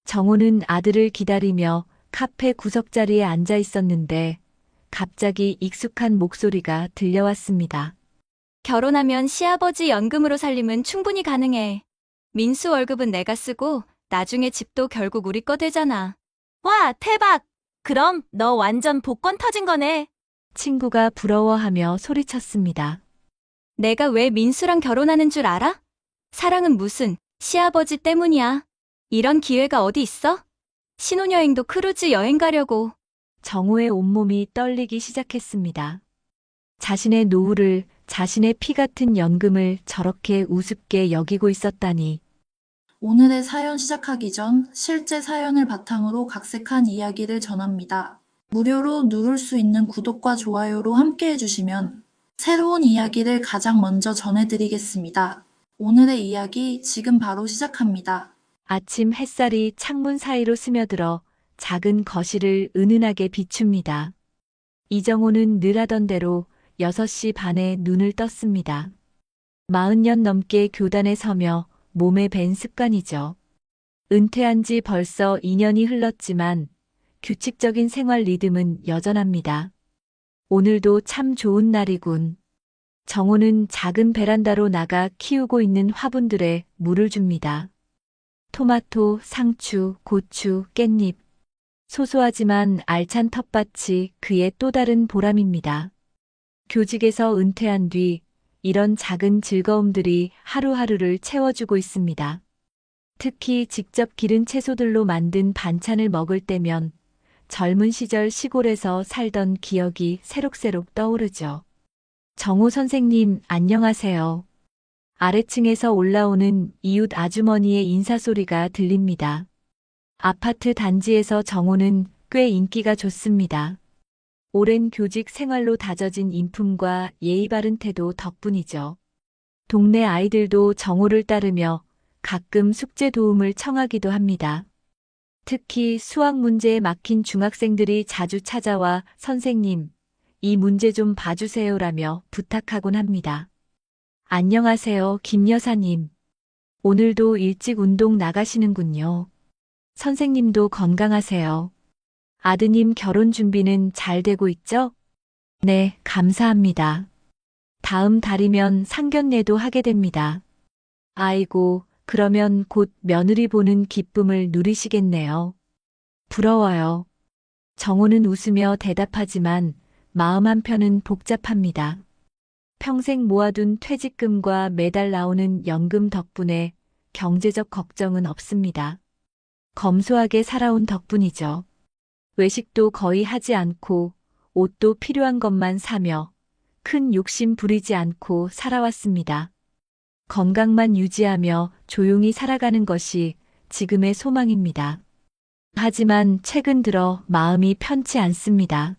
정호는 아들을 기다리며 카페 구석자리에 앉아 있었는데 갑자기 익숙한 목소리가 들려왔습니다. 결혼하면 시아버지 연금으로 살림은 충분히 가능해. 민수 월급은 내가 쓰고 나중에 집도 결국 우리 거 되잖아. 와, 대박! 그럼 너 완전 복권 터진 거네. 친구가 부러워하며 소리쳤습니다. 내가 왜 민수랑 결혼하는 줄 알아? 사랑은 무슨 시아버지 때문이야. 이런 기회가 어디 있어? 신혼여행도 크루즈 여행 가려고. 정호의 온몸이 떨리기 시작했습니다. 자신의 노후를, 자신의 피 같은 연금을 저렇게 우습게 여기고 있었다니. 오늘의 사연 시작하기 전 실제 사연을 바탕으로 각색한 이야기를 전합니다. 무료로 누를 수 있는 구독과 좋아요로 함께 해주시면 새로운 이야기를 가장 먼저 전해드리겠습니다. 오늘의 이야기 지금 바로 시작합니다. 아침 햇살이 창문 사이로 스며들어 작은 거실을 은은하게 비춥니다. 이정호는 늘 하던 대로 6시 반에 눈을 떴습니다. 40년 넘게 교단에 서며 몸에 밴 습관이죠. 은퇴한 지 벌써 2년이 흘렀지만 규칙적인 생활 리듬은 여전합니다. 오늘도 참 좋은 날이군. 정호는 작은 베란다로 나가 키우고 있는 화분들에 물을 줍니다. 토마토, 상추, 고추, 깻잎. 소소하지만 알찬 텃밭이 그의 또 다른 보람입니다. 교직에서 은퇴한 뒤 이런 작은 즐거움들이 하루하루를 채워주고 있습니다. 특히 직접 기른 채소들로 만든 반찬을 먹을 때면 젊은 시절 시골에서 살던 기억이 새록새록 떠오르죠. 정호 선생님, 안녕하세요. 아래층에서 올라오는 이웃 아주머니의 인사소리가 들립니다. 아파트 단지에서 정호는 꽤 인기가 좋습니다. 오랜 교직 생활로 다져진 인품과 예의 바른 태도 덕분이죠. 동네 아이들도 정호를 따르며 가끔 숙제 도움을 청하기도 합니다. 특히 수학 문제에 막힌 중학생들이 자주 찾아와 선생님, 이 문제 좀 봐주세요라며 부탁하곤 합니다. 안녕하세요, 김 여사님. 오늘도 일찍 운동 나가시는군요. 선생님도 건강하세요. 아드님 결혼 준비는 잘 되고 있죠? 네, 감사합니다. 다음 달이면 상견례도 하게 됩니다. 아이고, 그러면 곧 며느리 보는 기쁨을 누리시겠네요. 부러워요. 정호는 웃으며 대답하지만 마음 한편은 복잡합니다. 평생 모아둔 퇴직금과 매달 나오는 연금 덕분에 경제적 걱정은 없습니다. 검소하게 살아온 덕분이죠. 외식도 거의 하지 않고 옷도 필요한 것만 사며 큰 욕심 부리지 않고 살아왔습니다. 건강만 유지하며 조용히 살아가는 것이 지금의 소망입니다. 하지만 최근 들어 마음이 편치 않습니다.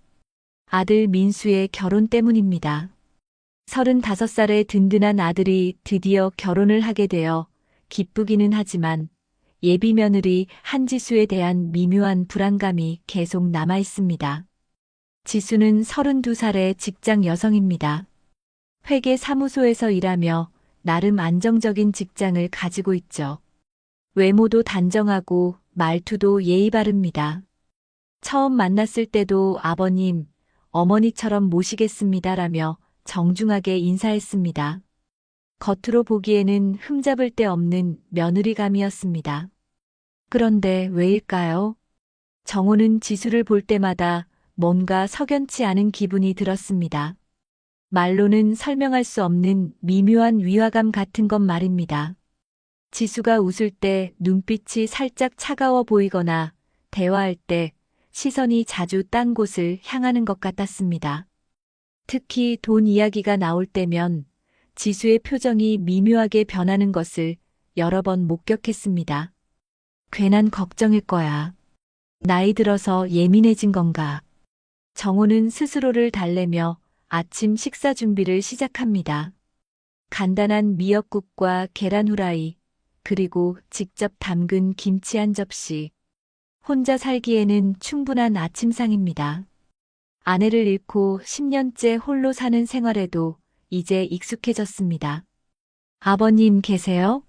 아들 민수의 결혼 때문입니다. 35살의 든든한 아들이 드디어 결혼을 하게 되어 기쁘기는 하지만 예비 며느리 한지수에 대한 미묘한 불안감이 계속 남아 있습니다. 지수는 32살의 직장 여성입니다. 회계 사무소에서 일하며 나름 안정적인 직장을 가지고 있죠. 외모도 단정하고 말투도 예의 바릅니다. 처음 만났을 때도 아버님, 어머니처럼 모시겠습니다라며 정중하게 인사했습니다. 겉으로 보기에는 흠잡을 데 없는 며느리감이었습니다. 그런데 왜일까요? 정호는 지수를 볼 때마다 뭔가 석연치 않은 기분이 들었습니다. 말로는 설명할 수 없는 미묘한 위화감 같은 것 말입니다. 지수가 웃을 때 눈빛이 살짝 차가워 보이거나 대화할 때 시선이 자주 딴 곳을 향하는 것 같았습니다. 특히 돈 이야기가 나올 때면 지수의 표정이 미묘하게 변하는 것을 여러 번 목격했습니다. 괜한 걱정일 거야. 나이 들어서 예민해진 건가. 정호는 스스로를 달래며 아침 식사 준비를 시작합니다. 간단한 미역국과 계란 후라이, 그리고 직접 담근 김치 한 접시. 혼자 살기에는 충분한 아침상입니다. 아내를 잃고 10년째 홀로 사는 생활에도 이제 익숙해졌습니다. 아버님 계세요?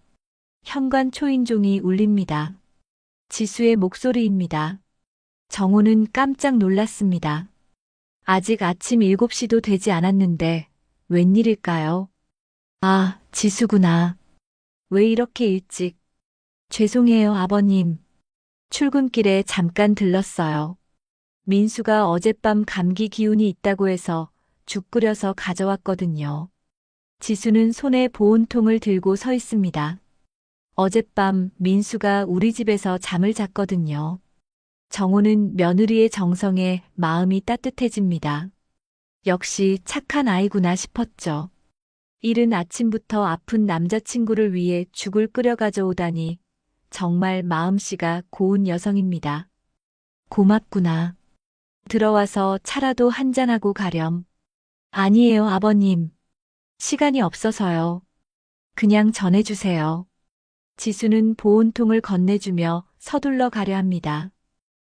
현관 초인종이 울립니다. 지수의 목소리입니다. 정호는 깜짝 놀랐습니다. 아직 아침 7시도 되지 않았는데 웬일일까요? 아, 지수구나. 왜 이렇게 일찍? 죄송해요, 아버님. 출근길에 잠깐 들렀어요. 민수가 어젯밤 감기 기운이 있다고 해서 죽 끓여서 가져왔거든요. 지수는 손에 보온통을 들고 서 있습니다. 어젯밤 민수가 우리 집에서 잠을 잤거든요. 정호는 며느리의 정성에 마음이 따뜻해집니다. 역시 착한 아이구나 싶었죠. 이른 아침부터 아픈 남자친구를 위해 죽을 끓여 가져오다니 정말 마음씨가 고운 여성입니다. 고맙구나. 들어와서 차라도 한잔하고 가렴. 아니에요, 아버님. 시간이 없어서요. 그냥 전해주세요. 지수는 보온통을 건네주며 서둘러 가려 합니다.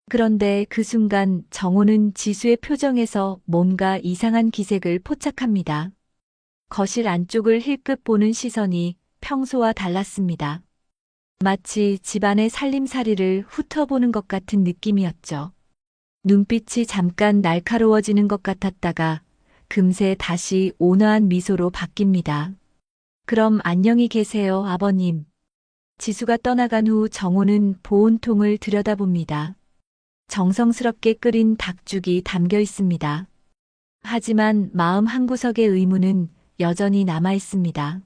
그런데 그 순간 정호는 지수의 표정에서 뭔가 이상한 기색을 포착합니다. 거실 안쪽을 힐끗 보는 시선이 평소와 달랐습니다. 마치 집안의 살림살이를 훑어보는 것 같은 느낌이었죠. 눈빛이 잠깐 날카로워지는 것 같았다가 금세 다시 온화한 미소로 바뀝니다. 그럼 안녕히 계세요, 아버님. 지수가 떠나간 후 정호는 보온통을 들여다봅니다. 정성스럽게 끓인 닭죽이 담겨 있습니다. 하지만 마음 한구석의 의문은 여전히 남아 있습니다.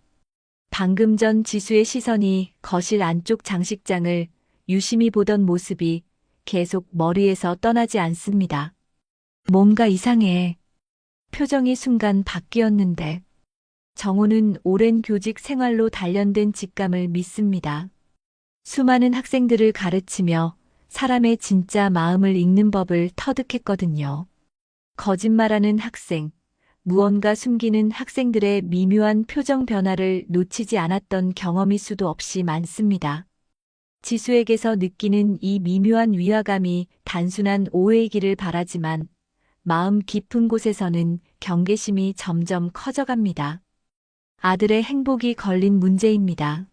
방금 전 지수의 시선이 거실 안쪽 장식장을 유심히 보던 모습이 계속 머리에서 떠나지 않습니다. 뭔가 이상해. 표정이 순간 바뀌었는데 정호는 오랜 교직 생활로 단련된 직감을 믿습니다. 수많은 학생들을 가르치며 사람의 진짜 마음을 읽는 법을 터득했거든요. 거짓말하는 학생, 무언가 숨기는 학생들의 미묘한 표정 변화를 놓치지 않았던 경험이 수도 없이 많습니다. 지수에게서 느끼는 이 미묘한 위화감이 단순한 오해이기를 바라지만 마음 깊은 곳에서는 경계심이 점점 커져갑니다. 아들의 행복이 걸린 문제입니다.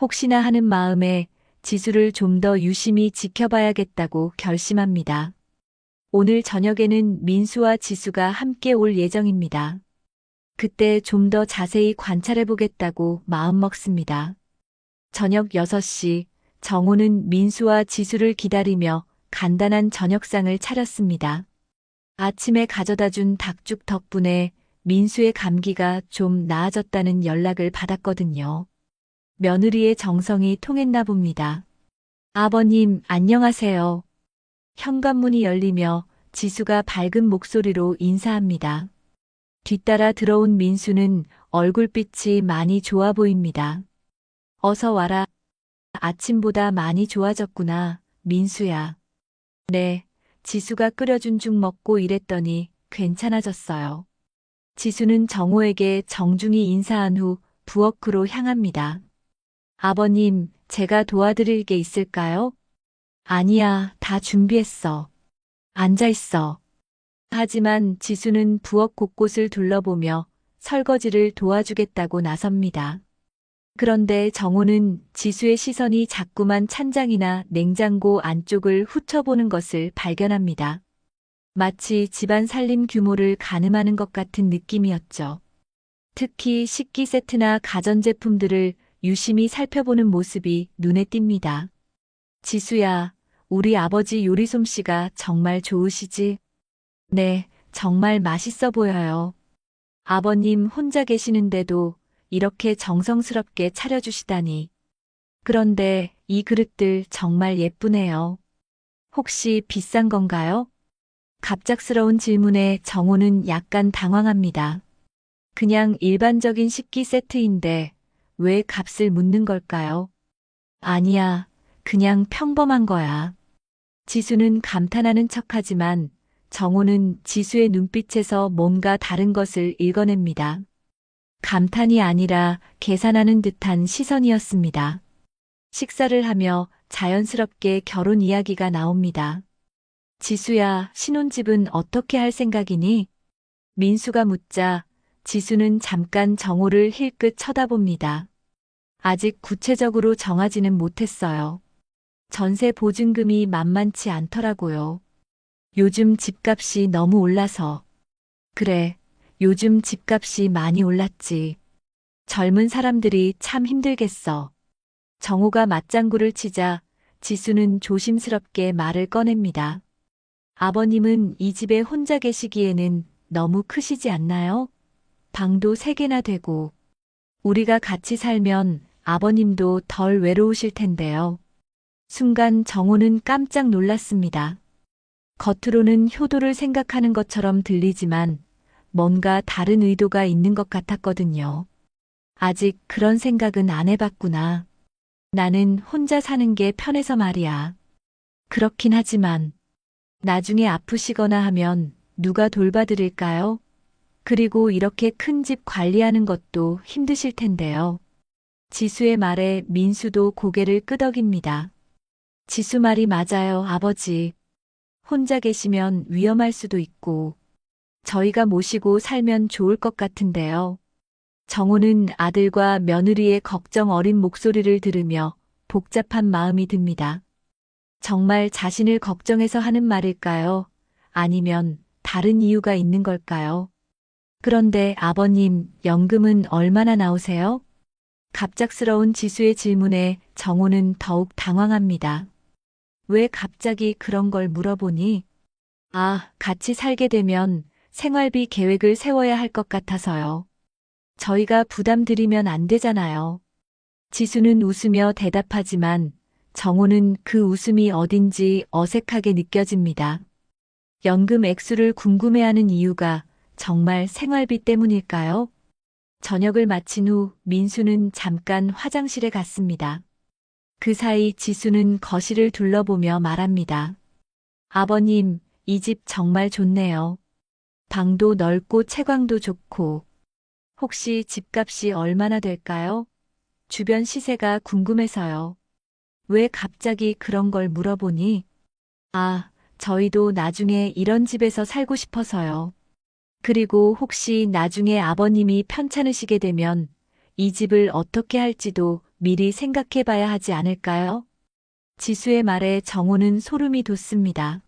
혹시나 하는 마음에 지수를 좀 더 유심히 지켜봐야겠다고 결심합니다. 오늘 저녁에는 민수와 지수가 함께 올 예정입니다. 그때 좀 더 자세히 관찰해보겠다고 마음먹습니다. 저녁 6시, 정호는 민수와 지수를 기다리며 간단한 저녁상을 차렸습니다. 아침에 가져다 준 닭죽 덕분에 민수의 감기가 좀 나아졌다는 연락을 받았거든요. 며느리의 정성이 통했나 봅니다. 아버님, 안녕하세요. 현관문이 열리며 지수가 밝은 목소리로 인사합니다. 뒤따라 들어온 민수는 얼굴빛이 많이 좋아 보입니다. 어서 와라. 아침보다 많이 좋아졌구나, 민수야. 네, 지수가 끓여준 죽 먹고 일했더니 괜찮아졌어요. 지수는 정호에게 정중히 인사한 후 부엌으로 향합니다. 아버님, 제가 도와드릴 게 있을까요? 아니야, 다 준비했어. 앉아있어. 하지만 지수는 부엌 곳곳을 둘러보며 설거지를 도와주겠다고 나섭니다. 그런데 정호는 지수의 시선이 자꾸만 찬장이나 냉장고 안쪽을 훑어보는 것을 발견합니다. 마치 집안 살림 규모를 가늠하는 것 같은 느낌이었죠. 특히 식기 세트나 가전제품들을 유심히 살펴보는 모습이 눈에 띕니다. 지수야, 우리 아버지 요리 솜씨가 정말 좋으시지? 네, 정말 맛있어 보여요. 아버님 혼자 계시는데도 이렇게 정성스럽게 차려주시다니. 그런데 이 그릇들 정말 예쁘네요. 혹시 비싼 건가요? 갑작스러운 질문에 정호는 약간 당황합니다. 그냥 일반적인 식기 세트인데 왜 값을 묻는 걸까요? 아니야, 그냥 평범한 거야. 지수는 감탄하는 척하지만 정호는 지수의 눈빛에서 뭔가 다른 것을 읽어냅니다. 감탄이 아니라 계산하는 듯한 시선이었습니다. 식사를 하며 자연스럽게 결혼 이야기가 나옵니다. 지수야, 신혼집은 어떻게 할 생각이니? 민수가 묻자 지수는 잠깐 정호를 힐끗 쳐다봅니다. 아직 구체적으로 정하지는 못했어요. 전세 보증금이 만만치 않더라고요. 요즘 집값이 너무 올라서. 그래, 요즘 집값이 많이 올랐지. 젊은 사람들이 참 힘들겠어. 정호가 맞장구를 치자 지수는 조심스럽게 말을 꺼냅니다. 아버님은 이 집에 혼자 계시기에는 너무 크시지 않나요? 방도 3개나 되고. 우리가 같이 살면 아버님도 덜 외로우실 텐데요. 순간 정호는 깜짝 놀랐습니다. 겉으로는 효도를 생각하는 것처럼 들리지만 뭔가 다른 의도가 있는 것 같았거든요. 아직 그런 생각은 안 해봤구나. 나는 혼자 사는 게 편해서 말이야. 그렇긴 하지만 나중에 아프시거나 하면 누가 돌봐드릴까요? 그리고 이렇게 큰 집 관리하는 것도 힘드실 텐데요. 지수의 말에 민수도 고개를 끄덕입니다. 지수 말이 맞아요, 아버지. 혼자 계시면 위험할 수도 있고, 저희가 모시고 살면 좋을 것 같은데요. 정호는 아들과 며느리의 걱정 어린 목소리를 들으며 복잡한 마음이 듭니다. 정말 자신을 걱정해서 하는 말일까요? 아니면 다른 이유가 있는 걸까요? 그런데 아버님, 연금은 얼마나 나오세요? 갑작스러운 지수의 질문에 정호는 더욱 당황합니다. 왜 갑자기 그런 걸 물어보니? 아, 같이 살게 되면 생활비 계획을 세워야 할 것 같아서요. 저희가 부담 드리면 안 되잖아요. 지수는 웃으며 대답하지만 정호는 그 웃음이 어딘지 어색하게 느껴집니다. 연금 액수를 궁금해하는 이유가 정말 생활비 때문일까요? 저녁을 마친 후 민수는 잠깐 화장실에 갔습니다. 그 사이 지수는 거실을 둘러보며 말합니다. 아버님, 이 집 정말 좋네요. 방도 넓고 채광도 좋고. 혹시 집값이 얼마나 될까요? 주변 시세가 궁금해서요. 왜 갑자기 그런 걸 물어보니? 아, 저희도 나중에 이런 집에서 살고 싶어서요. 그리고 혹시 나중에 아버님이 편찮으시게 되면 이 집을 어떻게 할지도 미리 생각해 봐야 하지 않을까요? 지수의 말에 정호는 소름이 돋습니다.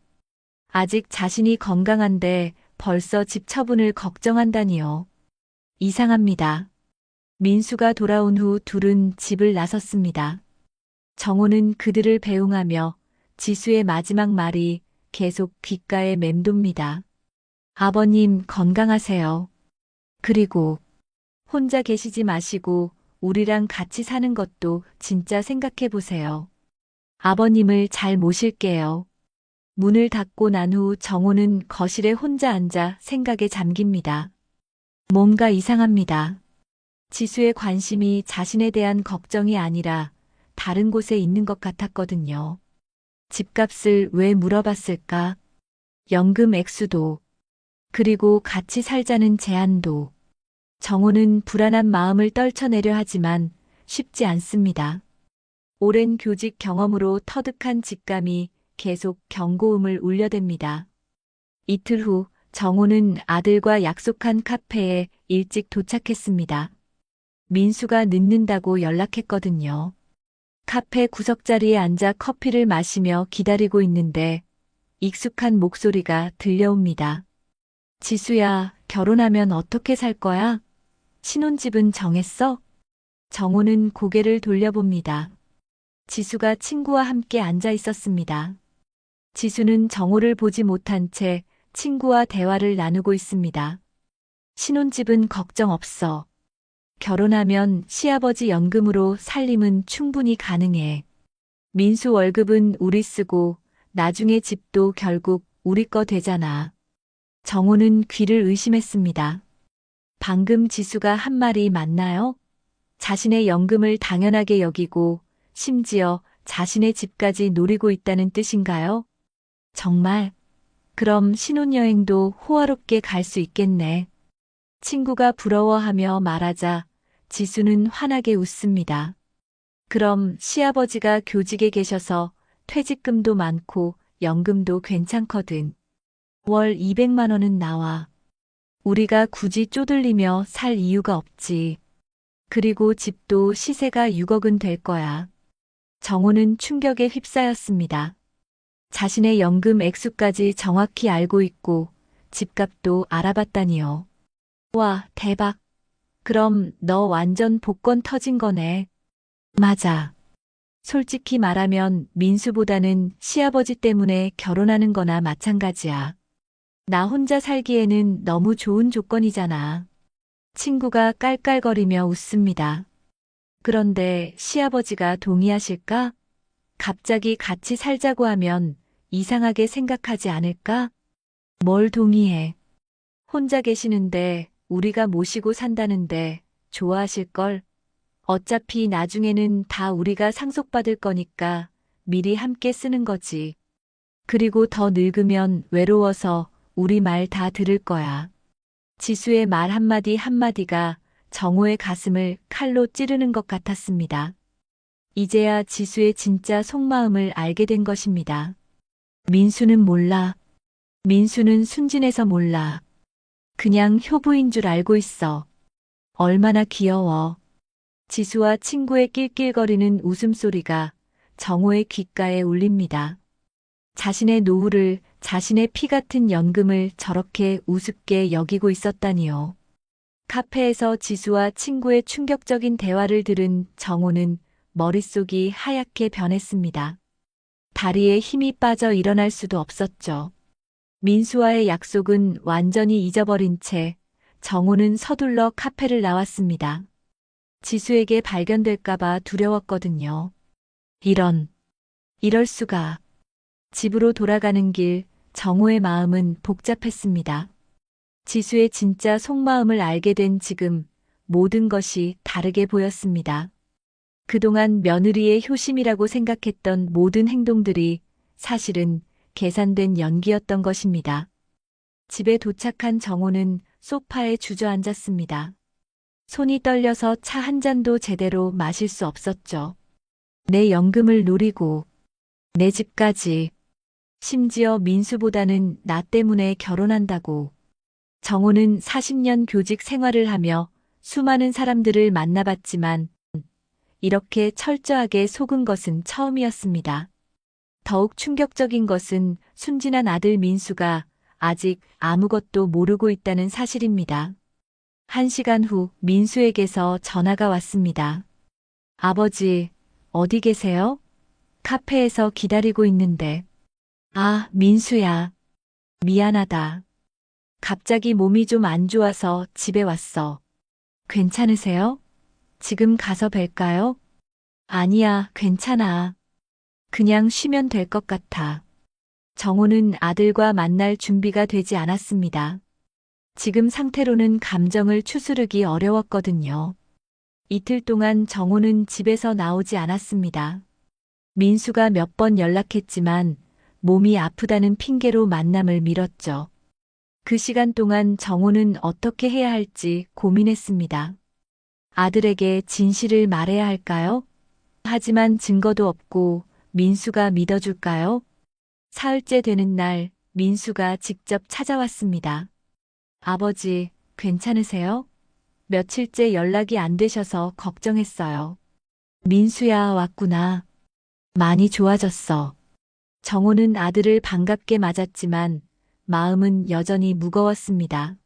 아직 자신이 건강한데 벌써 집 처분을 걱정한다니요. 이상합니다. 민수가 돌아온 후 둘은 집을 나섰습니다. 정호는 그들을 배웅하며 지수의 마지막 말이 계속 귓가에 맴돕니다. 아버님 건강하세요. 그리고 혼자 계시지 마시고 우리랑 같이 사는 것도 진짜 생각해 보세요. 아버님을 잘 모실게요. 문을 닫고 난 후 정호는 거실에 혼자 앉아 생각에 잠깁니다. 뭔가 이상합니다. 지수의 관심이 자신에 대한 걱정이 아니라 다른 곳에 있는 것 같았거든요. 집값을 왜 물어봤을까? 연금 액수도, 그리고 같이 살자는 제안도. 정호는 불안한 마음을 떨쳐내려 하지만 쉽지 않습니다. 오랜 교직 경험으로 터득한 직감이 계속 경고음을 울려댑니다. 이틀 후 정호는 아들과 약속한 카페에 일찍 도착했습니다. 민수가 늦는다고 연락했거든요. 카페 구석자리에 앉아 커피를 마시며 기다리고 있는데 익숙한 목소리가 들려옵니다. 지수야, 결혼하면 어떻게 살 거야? 신혼집은 정했어? 정호는 고개를 돌려봅니다. 지수가 친구와 함께 앉아 있었습니다. 지수는 정호를 보지 못한 채 친구와 대화를 나누고 있습니다. 신혼집은 걱정 없어. 결혼하면 시아버지 연금으로 살림은 충분히 가능해. 민수 월급은 우리 쓰고 나중에 집도 결국 우리 거 되잖아. 정호는 귀를 의심했습니다. 방금 지수가 한 말이 맞나요? 자신의 연금을 당연하게 여기고 심지어 자신의 집까지 노리고 있다는 뜻인가요? 정말? 그럼 신혼여행도 호화롭게 갈 수 있겠네. 친구가 부러워하며 말하자 지수는 환하게 웃습니다. 그럼 시아버지가 교직에 계셔서 퇴직금도 많고 연금도 괜찮거든. 월 200만 원은 나와. 우리가 굳이 쪼들리며 살 이유가 없지. 그리고 집도 시세가 6억은 될 거야. 정호는 충격에 휩싸였습니다. 자신의 연금 액수까지 정확히 알고 있고 집값도 알아봤다니요. 와, 대박. 그럼 너 완전 복권 터진 거네. 맞아. 솔직히 말하면 민수보다는 시아버지 때문에 결혼하는 거나 마찬가지야. 나 혼자 살기에는 너무 좋은 조건이잖아. 친구가 깔깔거리며 웃습니다. 그런데 시아버지가 동의하실까? 갑자기 같이 살자고 하면 이상하게 생각하지 않을까? 뭘 동의해? 혼자 계시는데 우리가 모시고 산다는데 좋아하실걸? 어차피 나중에는 다 우리가 상속받을 거니까 미리 함께 쓰는 거지. 그리고 더 늙으면 외로워서 우리 말 다 들을 거야. 지수의 말 한마디 한마디가 정호의 가슴을 칼로 찌르는 것 같았습니다. 이제야 지수의 진짜 속마음을 알게 된 것입니다. 민수는 몰라. 민수는 순진해서 몰라. 그냥 효부인 줄 알고 있어. 얼마나 귀여워. 지수와 친구의 낄낄거리는 웃음소리가 정호의 귓가에 울립니다. 자신의 노후를, 자신의 피 같은 연금을 저렇게 우습게 여기고 있었다니요. 카페에서 지수와 친구의 충격적인 대화를 들은 정호는 머릿속이 하얗게 변했습니다. 다리에 힘이 빠져 일어날 수도 없었죠. 민수와의 약속은 완전히 잊어버린 채 정호는 서둘러 카페를 나왔습니다. 지수에게 발견될까봐 두려웠거든요. 이럴 수가. 집으로 돌아가는 길, 정호의 마음은 복잡했습니다. 지수의 진짜 속마음을 알게 된 지금 모든 것이 다르게 보였습니다. 그동안 며느리의 효심이라고 생각했던 모든 행동들이 사실은 계산된 연기였던 것입니다. 집에 도착한 정호는 소파에 주저앉았습니다. 손이 떨려서 차 한 잔도 제대로 마실 수 없었죠. 내 연금을 노리고 내 집까지. 심지어 민수보다는 나 때문에 결혼한다고. 정호는 40년 교직 생활을 하며 수많은 사람들을 만나봤지만 이렇게 철저하게 속은 것은 처음이었습니다. 더욱 충격적인 것은 순진한 아들 민수가 아직 아무것도 모르고 있다는 사실입니다. 1시간 후 민수에게서 전화가 왔습니다. 아버지, 어디 계세요? 카페에서 기다리고 있는데. 아, 민수야. 미안하다. 갑자기 몸이 좀 안 좋아서 집에 왔어. 괜찮으세요? 지금 가서 뵐까요? 아니야, 괜찮아. 그냥 쉬면 될 것 같아. 정호는 아들과 만날 준비가 되지 않았습니다. 지금 상태로는 감정을 추스르기 어려웠거든요. 이틀 동안 정호는 집에서 나오지 않았습니다. 민수가 몇 번 연락했지만 몸이 아프다는 핑계로 만남을 미뤘죠. 그 시간 동안 정호는 어떻게 해야 할지 고민했습니다. 아들에게 진실을 말해야 할까요? 하지만 증거도 없고 민수가 믿어줄까요? 사흘째 되는 날 민수가 직접 찾아왔습니다. 아버지, 괜찮으세요? 며칠째 연락이 안 되셔서 걱정했어요. 민수야, 왔구나. 많이 좋아졌어. 정호는 아들을 반갑게 맞았지만 마음은 여전히 무거웠습니다.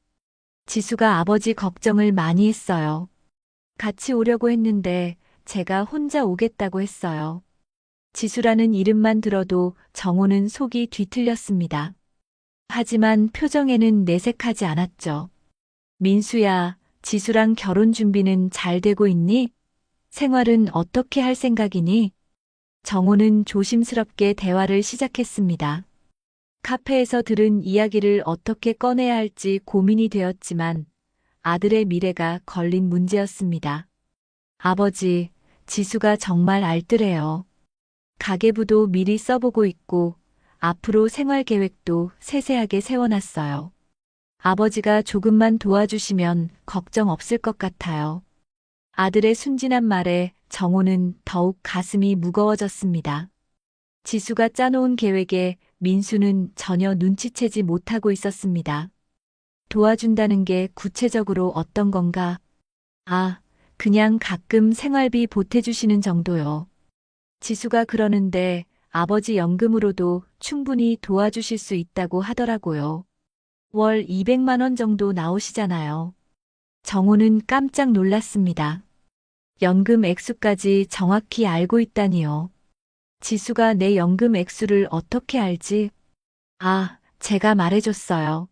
지수가 아버지 걱정을 많이 했어요. 같이 오려고 했는데 제가 혼자 오겠다고 했어요. 지수라는 이름만 들어도 정호는 속이 뒤틀렸습니다. 하지만 표정에는 내색하지 않았죠. 민수야, 지수랑 결혼 준비는 잘 되고 있니? 생활은 어떻게 할 생각이니? 정호는 조심스럽게 대화를 시작했습니다. 카페에서 들은 이야기를 어떻게 꺼내야 할지 고민이 되었지만 아들의 미래가 걸린 문제였습니다. 아버지, 지수가 정말 알뜰해요. 가계부도 미리 써보고 있고 앞으로 생활 계획도 세세하게 세워놨어요. 아버지가 조금만 도와주시면 걱정 없을 것 같아요. 아들의 순진한 말에 정호는 더욱 가슴이 무거워졌습니다. 지수가 짜놓은 계획에 민수는 전혀 눈치채지 못하고 있었습니다. 도와준다는 게 구체적으로 어떤 건가? 아, 그냥 가끔 생활비 보태주시는 정도요. 지수가 그러는데 아버지 연금으로도 충분히 도와주실 수 있다고 하더라고요. 월 200만 원 정도 나오시잖아요. 정호는 깜짝 놀랐습니다. 연금 액수까지 정확히 알고 있다니요. 지수가 내 연금 액수를 어떻게 알지? 아, 제가 말해줬어요.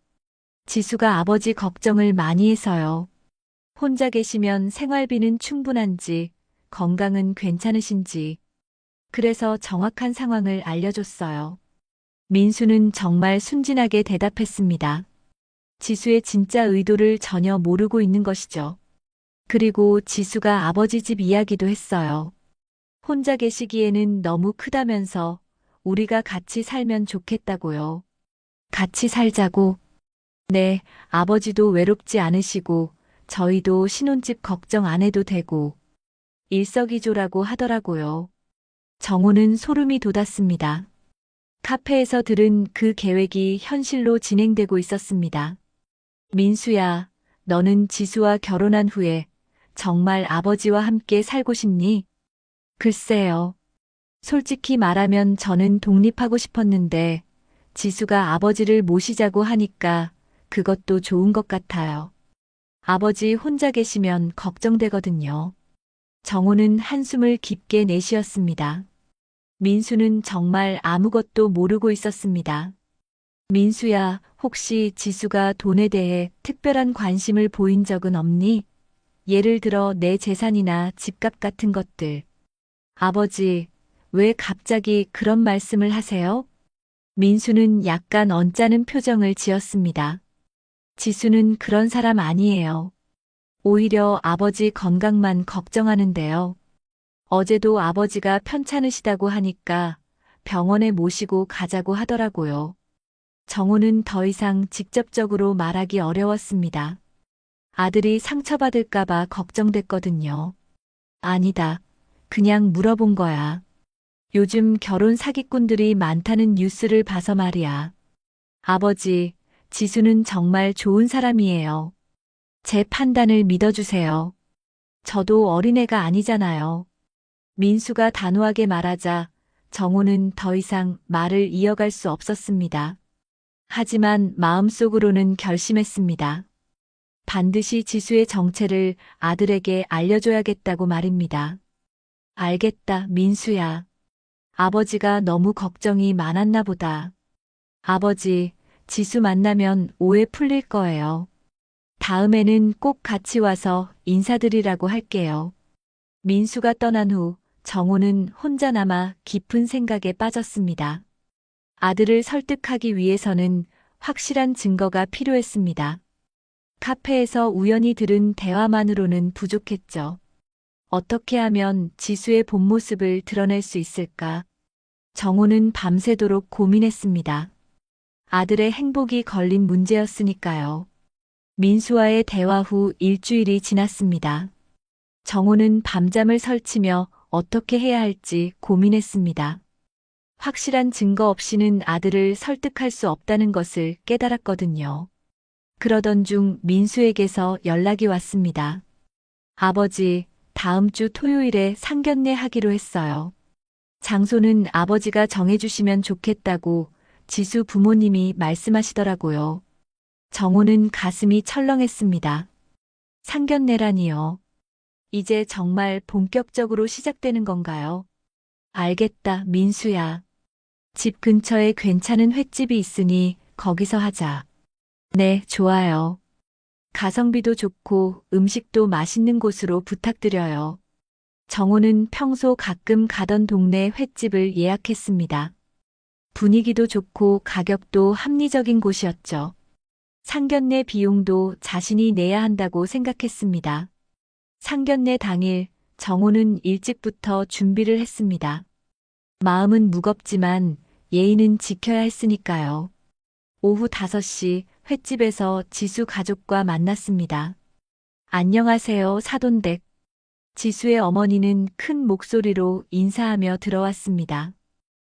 지수가 아버지 걱정을 많이 해서요. 혼자 계시면 생활비는 충분한지, 건강은 괜찮으신지. 그래서 정확한 상황을 알려줬어요. 민수는 정말 순진하게 대답했습니다. 지수의 진짜 의도를 전혀 모르고 있는 것이죠. 그리고 지수가 아버지 집 이야기도 했어요. 혼자 계시기에는 너무 크다면서 우리가 같이 살면 좋겠다고요. 같이 살자고? 네, 아버지도 외롭지 않으시고 저희도 신혼집 걱정 안 해도 되고 일석이조라고 하더라고요. 정호는 소름이 돋았습니다. 카페에서 들은 그 계획이 현실로 진행되고 있었습니다. 민수야, 너는 지수와 결혼한 후에 정말 아버지와 함께 살고 싶니? 글쎄요. 솔직히 말하면 저는 독립하고 싶었는데 지수가 아버지를 모시자고 하니까 그것도 좋은 것 같아요. 아버지 혼자 계시면 걱정되거든요. 정호는 한숨을 깊게 내쉬었습니다. 민수는 정말 아무것도 모르고 있었습니다. 민수야, 혹시 지수가 돈에 대해 특별한 관심을 보인 적은 없니? 예를 들어 내 재산이나 집값 같은 것들. 아버지, 왜 갑자기 그런 말씀을 하세요? 민수는 약간 언짢은 표정을 지었습니다. 지수는 그런 사람 아니에요. 오히려 아버지 건강만 걱정하는데요. 어제도 아버지가 편찮으시다고 하니까 병원에 모시고 가자고 하더라고요. 정호는 더 이상 직접적으로 말하기 어려웠습니다. 아들이 상처받을까봐 걱정됐거든요. 아니다. 그냥 물어본 거야. 요즘 결혼 사기꾼들이 많다는 뉴스를 봐서 말이야. 아버지, 지수는 정말 좋은 사람이에요. 제 판단을 믿어주세요. 저도 어린애가 아니잖아요. 민수가 단호하게 말하자 정호는 더 이상 말을 이어갈 수 없었습니다. 하지만 마음속으로는 결심했습니다. 반드시 지수의 정체를 아들에게 알려줘야겠다고 말입니다. 알겠다, 민수야. 아버지가 너무 걱정이 많았나 보다. 아버지, 지수 만나면 오해 풀릴 거예요. 다음에는 꼭 같이 와서 인사드리라고 할게요. 민수가 떠난 후 정호는 혼자 남아 깊은 생각에 빠졌습니다. 아들을 설득하기 위해서는 확실한 증거가 필요했습니다. 카페에서 우연히 들은 대화만으로는 부족했죠. 어떻게 하면 지수의 본 모습을 드러낼 수 있을까? 정호는 밤새도록 고민했습니다. 아들의 행복이 걸린 문제였으니까요. 민수와의 대화 후 일주일이 지났습니다. 정호는 밤잠을 설치며 어떻게 해야 할지 고민했습니다. 확실한 증거 없이는 아들을 설득할 수 없다는 것을 깨달았거든요. 그러던 중 민수에게서 연락이 왔습니다. 아버지, 다음 주 토요일에 상견례 하기로 했어요. 장소는 아버지가 정해주시면 좋겠다고 지수 부모님이 말씀하시더라고요. 정호는 가슴이 철렁했습니다. 상견례라니요. 이제 정말 본격적으로 시작되는 건가요? 알겠다, 민수야. 집 근처에 괜찮은 횟집이 있으니 거기서 하자. 네, 좋아요. 가성비도 좋고 음식도 맛있는 곳으로 부탁드려요. 정호는 평소 가끔 가던 동네 횟집을 예약했습니다. 분위기도 좋고 가격도 합리적인 곳이었죠. 상견례 비용도 자신이 내야 한다고 생각했습니다. 상견례 당일 정호는 일찍부터 준비를 했습니다. 마음은 무겁지만 예의는 지켜야 했으니까요. 오후 5시 횟집에서 지수 가족과 만났습니다. 안녕하세요, 사돈댁. 지수의 어머니는 큰 목소리로 인사하며 들어왔습니다.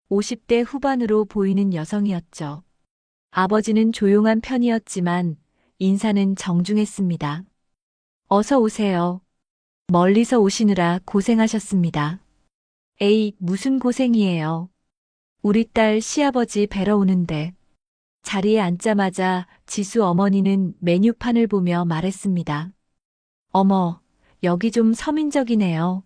50대 후반으로 보이는 여성이었죠. 아버지는 조용한 편이었지만 인사는 정중했습니다. 어서 오세요. 멀리서 오시느라 고생하셨습니다. 에이, 무슨 고생이에요. 우리 딸 시아버지 뵈러 오는데. 자리에 앉자마자 지수 어머니는 메뉴판을 보며 말했습니다. 어머, 여기 좀 서민적이네요.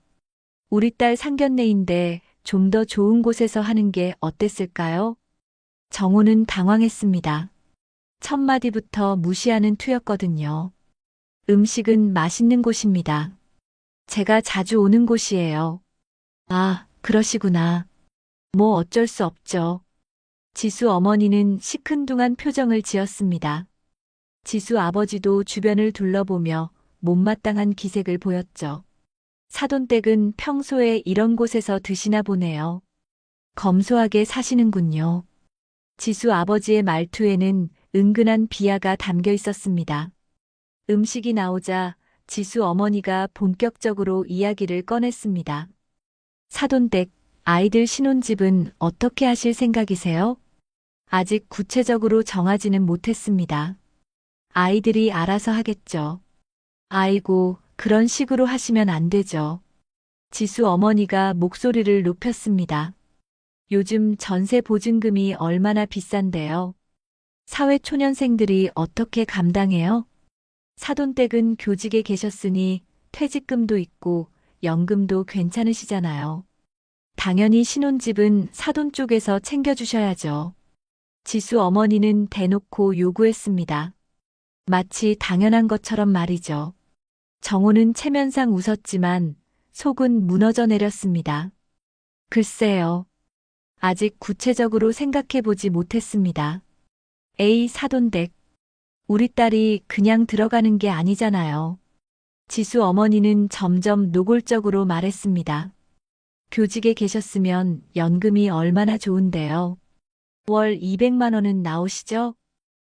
우리 딸 상견례인데 좀 더 좋은 곳에서 하는 게 어땠을까요? 정호는 당황했습니다. 첫 마디부터 무시하는 투였거든요. 음식은 맛있는 곳입니다. 제가 자주 오는 곳이에요. 아, 그러시구나. 뭐 어쩔 수 없죠. 지수 어머니는 시큰둥한 표정을 지었습니다. 지수 아버지도 주변을 둘러보며 못마땅한 기색을 보였죠. 사돈댁은 평소에 이런 곳에서 드시나 보네요. 검소하게 사시는군요. 지수 아버지의 말투에는 은근한 비하가 담겨 있었습니다. 음식이 나오자 지수 어머니가 본격적으로 이야기를 꺼냈습니다. 사돈댁, 아이들 신혼집은 어떻게 하실 생각이세요? 아직 구체적으로 정하지는 못했습니다. 아이들이 알아서 하겠죠. 아이고, 그런 식으로 하시면 안 되죠. 지수 어머니가 목소리를 높였습니다. 요즘 전세 보증금이 얼마나 비싼데요. 사회초년생들이 어떻게 감당해요? 사돈댁은 교직에 계셨으니 퇴직금도 있고 연금도 괜찮으시잖아요. 당연히 신혼집은 사돈 쪽에서 챙겨주셔야죠. 지수 어머니는 대놓고 요구했습니다. 마치 당연한 것처럼 말이죠. 정호는 체면상 웃었지만 속은 무너져 내렸습니다. 글쎄요. 아직 구체적으로 생각해보지 못했습니다. 에이, 사돈댁. 우리 딸이 그냥 들어가는 게 아니잖아요. 지수 어머니는 점점 노골적으로 말했습니다. 교직에 계셨으면 연금이 얼마나 좋은데요. 월 200만 원은 나오시죠?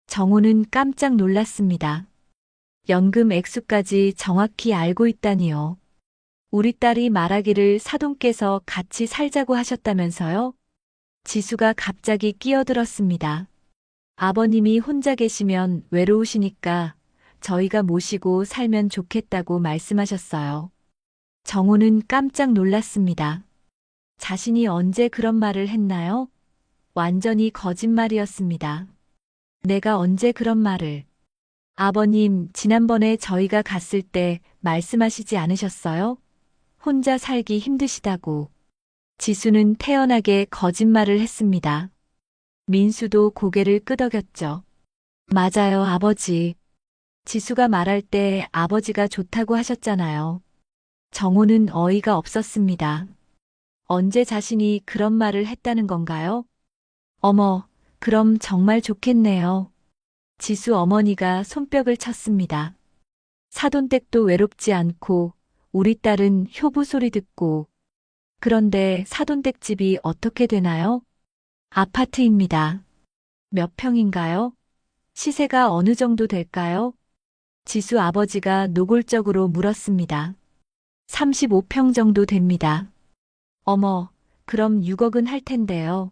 정호는 깜짝 놀랐습니다. 연금 액수까지 정확히 알고 있다니요. 우리 딸이 말하기를 사돈께서 같이 살자고 하셨다면서요? 지수가 갑자기 끼어들었습니다. 아버님이 혼자 계시면 외로우시니까 저희가 모시고 살면 좋겠다고 말씀하셨어요. 정호는 깜짝 놀랐습니다. 자신이 언제 그런 말을 했나요? 완전히 거짓말이었습니다. 내가 언제 그런 말을. 아버님, 지난번에 저희가 갔을 때 말씀하시지 않으셨어요? 혼자 살기 힘드시다고. 지수는 태연하게 거짓말을 했습니다. 민수도 고개를 끄덕였죠. 맞아요, 아버지. 지수가 말할 때 아버지가 좋다고 하셨잖아요. 정호는 어이가 없었습니다. 언제 자신이 그런 말을 했다는 건가요? 어머, 그럼 정말 좋겠네요. 지수 어머니가 손뼉을 쳤습니다. 사돈댁도 외롭지 않고 우리 딸은 효부 소리 듣고. 그런데 사돈댁 집이 어떻게 되나요? 아파트입니다. 몇 평인가요? 시세가 어느 정도 될까요? 지수 아버지가 노골적으로 물었습니다. 35평 정도 됩니다. 어머, 그럼 6억은 할 텐데요.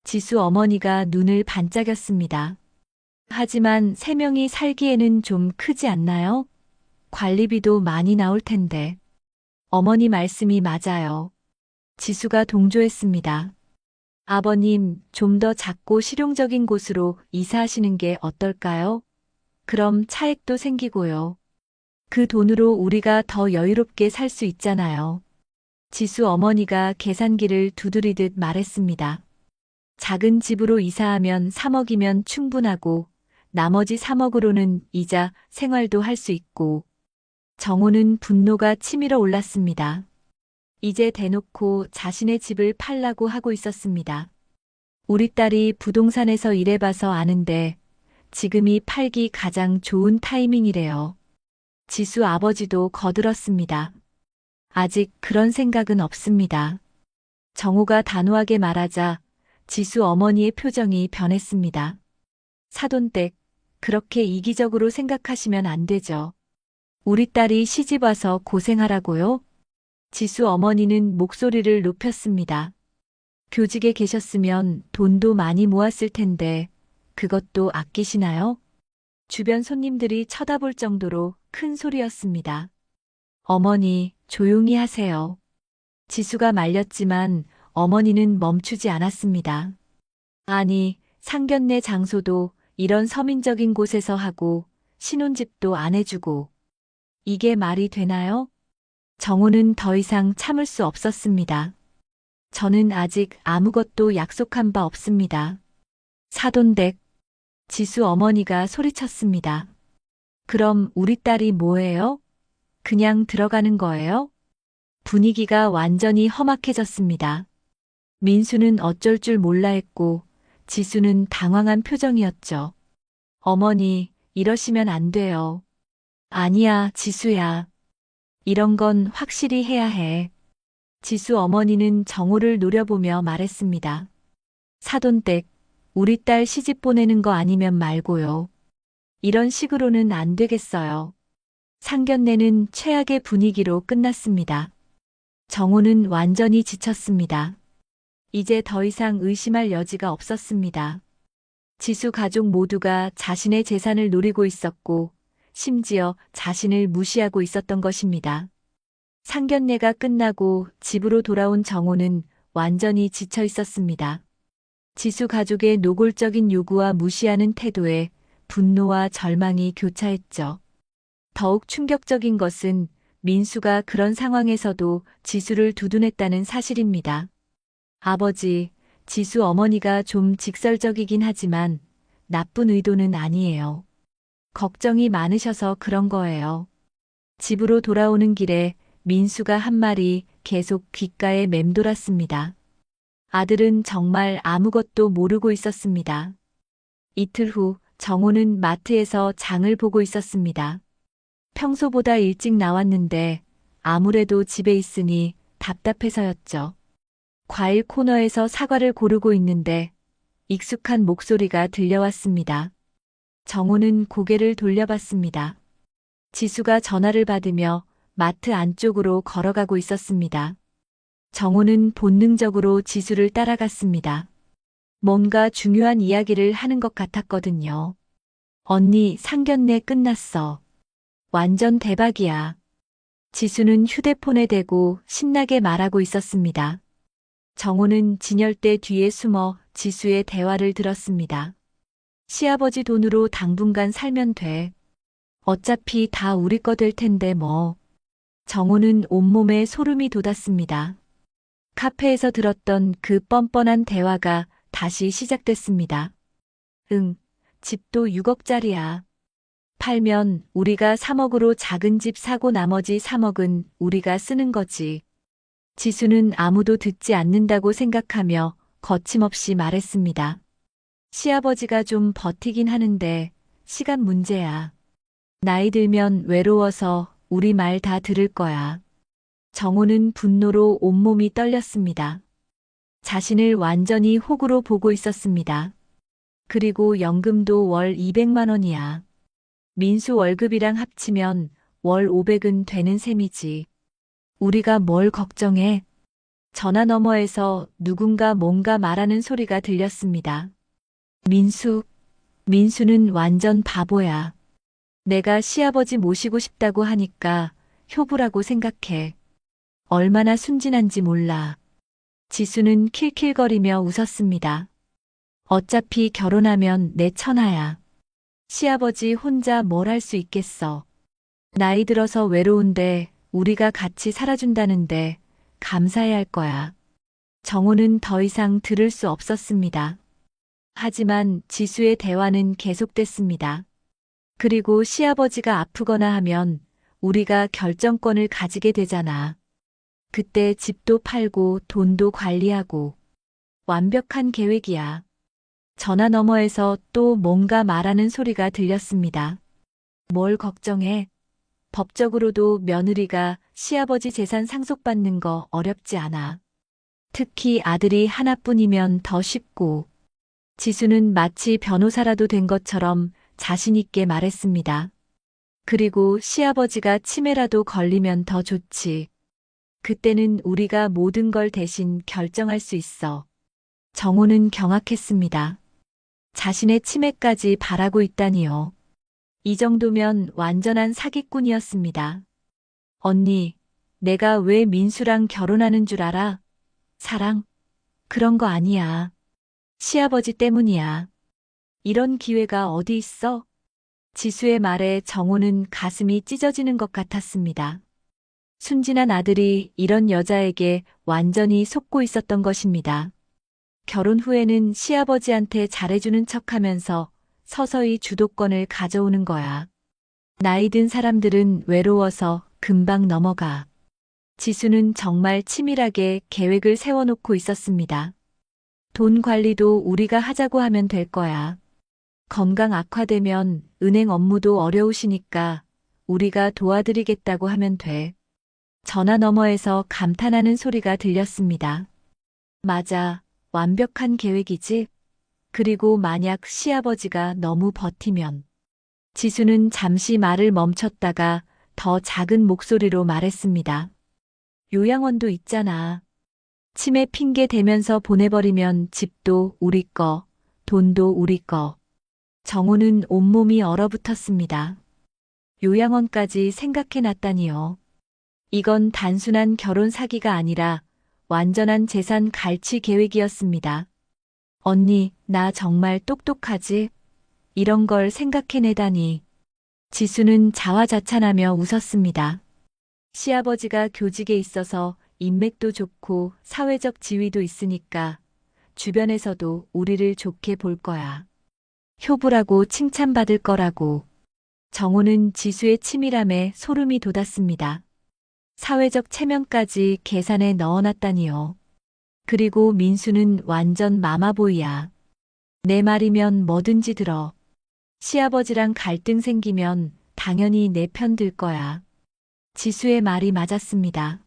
지수 어머니가 눈을 반짝였습니다. 하지만 3명이 살기에는 좀 크지 않나요? 관리비도 많이 나올 텐데. 어머니 말씀이 맞아요. 지수가 동조했습니다. 아버님, 좀 더 작고 실용적인 곳으로 이사하시는 게 어떨까요? 그럼 차액도 생기고요. 그 돈으로 우리가 더 여유롭게 살 수 있잖아요. 지수 어머니가 계산기를 두드리듯 말했습니다. 작은 집으로 이사하면 3억이면 충분하고 나머지 3억으로는 이자, 생활도 할 수 있고. 정호는 분노가 치밀어 올랐습니다. 이제 대놓고 자신의 집을 팔라고 하고 있었습니다. 우리 딸이 부동산에서 일해봐서 아는데 지금이 팔기 가장 좋은 타이밍이래요. 지수 아버지도 거들었습니다. 아직 그런 생각은 없습니다. 정호가 단호하게 말하자 지수 어머니의 표정이 변했습니다. 사돈댁, 그렇게 이기적으로 생각하시면 안 되죠. 우리 딸이 시집 와서 고생하라고요? 지수 어머니는 목소리를 높였습니다. 교직에 계셨으면 돈도 많이 모았을 텐데 그것도 아끼시나요? 주변 손님들이 쳐다볼 정도로 큰 소리였습니다. 어머니, 조용히 하세요. 지수가 말렸지만 어머니는 멈추지 않았습니다. 아니, 상견례 장소도 이런 서민적인 곳에서 하고 신혼집도 안 해주고 이게 말이 되나요? 정호는 더 이상 참을 수 없었습니다. 저는 아직 아무것도 약속한 바 없습니다. 사돈댁. 지수 어머니가 소리쳤습니다. 그럼 우리 딸이 뭐예요? 그냥 들어가는 거예요? 분위기가 완전히 험악해졌습니다. 민수는 어쩔 줄 몰라 했고 지수는 당황한 표정이었죠. 어머니, 이러시면 안 돼요. 아니야, 지수야. 이런 건 확실히 해야 해. 지수 어머니는 정호를 노려보며 말했습니다. 사돈댁, 우리 딸 시집 보내는 거 아니면 말고요. 이런 식으로는 안 되겠어요. 상견례는 최악의 분위기로 끝났습니다. 정호는 완전히 지쳤습니다. 이제 더 이상 의심할 여지가 없었습니다. 지수 가족 모두가 자신의 재산을 노리고 있었고, 심지어 자신을 무시하고 있었던 것입니다. 상견례가 끝나고 집으로 돌아온 정호는 완전히 지쳐 있었습니다. 지수 가족의 노골적인 요구와 무시하는 태도에 분노와 절망이 교차했죠. 더욱 충격적인 것은 민수가 그런 상황에서도 지수를 두둔했다는 사실입니다. 아버지, 지수 어머니가 좀 직설적이긴 하지만 나쁜 의도는 아니에요. 걱정이 많으셔서 그런 거예요. 집으로 돌아오는 길에 민수가 한 말이 계속 귓가에 맴돌았습니다. 아들은 정말 아무것도 모르고 있었습니다. 이틀 후 정호는 마트에서 장을 보고 있었습니다. 평소보다 일찍 나왔는데 아무래도 집에 있으니 답답해서였죠. 과일 코너에서 사과를 고르고 있는데 익숙한 목소리가 들려왔습니다. 정호는 고개를 돌려봤습니다. 지수가 전화를 받으며 마트 안쪽으로 걸어가고 있었습니다. 정호는 본능적으로 지수를 따라갔습니다. 뭔가 중요한 이야기를 하는 것 같았거든요. 언니, 상견례 끝났어. 완전 대박이야. 지수는 휴대폰에 대고 신나게 말하고 있었습니다. 정호는 진열대 뒤에 숨어 지수의 대화를 들었습니다. 시아버지 돈으로 당분간 살면 돼. 어차피 다 우리 거 될 텐데 뭐. 정호는 온몸에 소름이 돋았습니다. 카페에서 들었던 그 뻔뻔한 대화가 다시 시작됐습니다. 응, 집도 6억짜리야. 팔면 우리가 3억으로 작은 집 사고 나머지 3억은 우리가 쓰는 거지. 지수는 아무도 듣지 않는다고 생각하며 거침없이 말했습니다. 시아버지가 좀 버티긴 하는데 시간 문제야. 나이 들면 외로워서 우리 말 다 들을 거야. 정호는 분노로 온몸이 떨렸습니다. 자신을 완전히 호구로 보고 있었습니다. 그리고 연금도 월 200만 원이야. 민수 월급이랑 합치면 월 500은 되는 셈이지. 우리가 뭘 걱정해? 전화 너머에서 누군가 뭔가 말하는 소리가 들렸습니다. 민수는 완전 바보야. 내가 시아버지 모시고 싶다고 하니까 효부라고 생각해. 얼마나 순진한지 몰라. 지수는 킬킬거리며 웃었습니다. 어차피 결혼하면 내 처나야. 시아버지 혼자 뭘 할 수 있겠어. 나이 들어서 외로운데 우리가 같이 살아준다는데 감사해야 할 거야. 정호는 더 이상 들을 수 없었습니다. 하지만 지수의 대화는 계속됐습니다. 그리고 시아버지가 아프거나 하면 우리가 결정권을 가지게 되잖아. 그때 집도 팔고 돈도 관리하고 완벽한 계획이야. 전화 너머에서 또 뭔가 말하는 소리가 들렸습니다. 뭘 걱정해? 법적으로도 며느리가 시아버지 재산 상속받는 거 어렵지 않아. 특히 아들이 하나뿐이면 더 쉽고. 지수는 마치 변호사라도 된 것처럼 자신 있게 말했습니다. 그리고 시아버지가 치매라도 걸리면 더 좋지. 그때는 우리가 모든 걸 대신 결정할 수 있어. 정호는 경악했습니다. 자신의 치매까지 바라고 있다니요. 이 정도면 완전한 사기꾼이었습니다. 언니, 내가 왜 민수랑 결혼하는 줄 알아? 사랑? 그런 거 아니야. 시아버지 때문이야. 이런 기회가 어디 있어? 지수의 말에 정호는 가슴이 찢어지는 것 같았습니다. 순진한 아들이 이런 여자에게 완전히 속고 있었던 것입니다. 결혼 후에는 시아버지한테 잘해주는 척하면서 서서히 주도권을 가져오는 거야. 나이 든 사람들은 외로워서 금방 넘어가. 지수는 정말 치밀하게 계획을 세워놓고 있었습니다. 돈 관리도 우리가 하자고 하면 될 거야. 건강 악화되면 은행 업무도 어려우시니까 우리가 도와드리겠다고 하면 돼. 전화 너머에서 감탄하는 소리가 들렸습니다. 맞아, 완벽한 계획이지? 그리고 만약 시아버지가 너무 버티면. 지수는 잠시 말을 멈췄다가 더 작은 목소리로 말했습니다. 요양원도 있잖아. 치매 핑계 대면서 보내버리면 집도 우리 거, 돈도 우리 거. 정호는 온몸이 얼어붙었습니다. 요양원까지 생각해놨다니요. 이건 단순한 결혼 사기가 아니라 완전한 재산 갈취 계획이었습니다. 언니, 나 정말 똑똑하지? 이런 걸 생각해내다니. 지수는 자화자찬하며 웃었습니다. 시아버지가 교직에 있어서 인맥도 좋고 사회적 지위도 있으니까 주변에서도 우리를 좋게 볼 거야. 효부라고 칭찬받을 거라고. 정호는 지수의 치밀함에 소름이 돋았습니다. 사회적 체면까지 계산에 넣어놨다니요. 그리고 민수는 완전 마마보이야. 내 말이면 뭐든지 들어. 시아버지랑 갈등 생기면 당연히 내 편 들 거야. 지수의 말이 맞았습니다.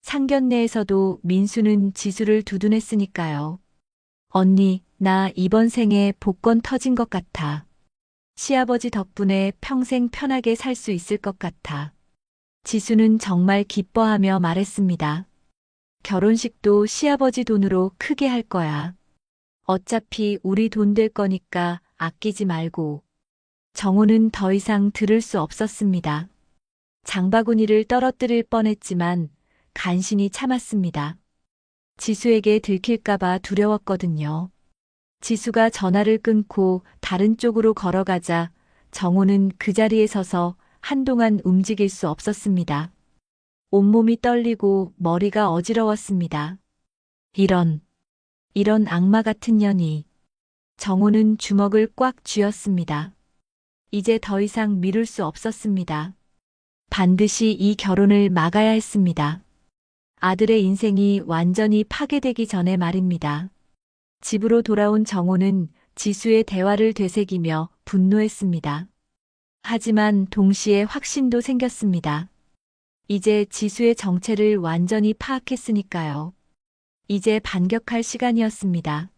상견례에서도 민수는 지수를 두둔했으니까요. 언니, 나 이번 생에 복권 터진 것 같아. 시아버지 덕분에 평생 편하게 살 수 있을 것 같아. 지수는 정말 기뻐하며 말했습니다. 결혼식도 시아버지 돈으로 크게 할 거야. 어차피 우리 돈 될 거니까 아끼지 말고. 정호는 더 이상 들을 수 없었습니다. 장바구니를 떨어뜨릴 뻔했지만 간신히 참았습니다. 지수에게 들킬까봐 두려웠거든요. 지수가 전화를 끊고 다른 쪽으로 걸어가자 정호는 그 자리에 서서 한동안 움직일 수 없었습니다. 온몸이 떨리고 머리가 어지러웠습니다. 이런 악마 같은 년이. 정호는 주먹을 꽉 쥐었습니다. 이제 더 이상 미룰 수 없었습니다. 반드시 이 결혼을 막아야 했습니다. 아들의 인생이 완전히 파괴되기 전에 말입니다. 집으로 돌아온 정호는 지수의 대화를 되새기며 분노했습니다. 하지만 동시에 확신도 생겼습니다. 이제 지수의 정체를 완전히 파악했으니까요. 이제 반격할 시간이었습니다.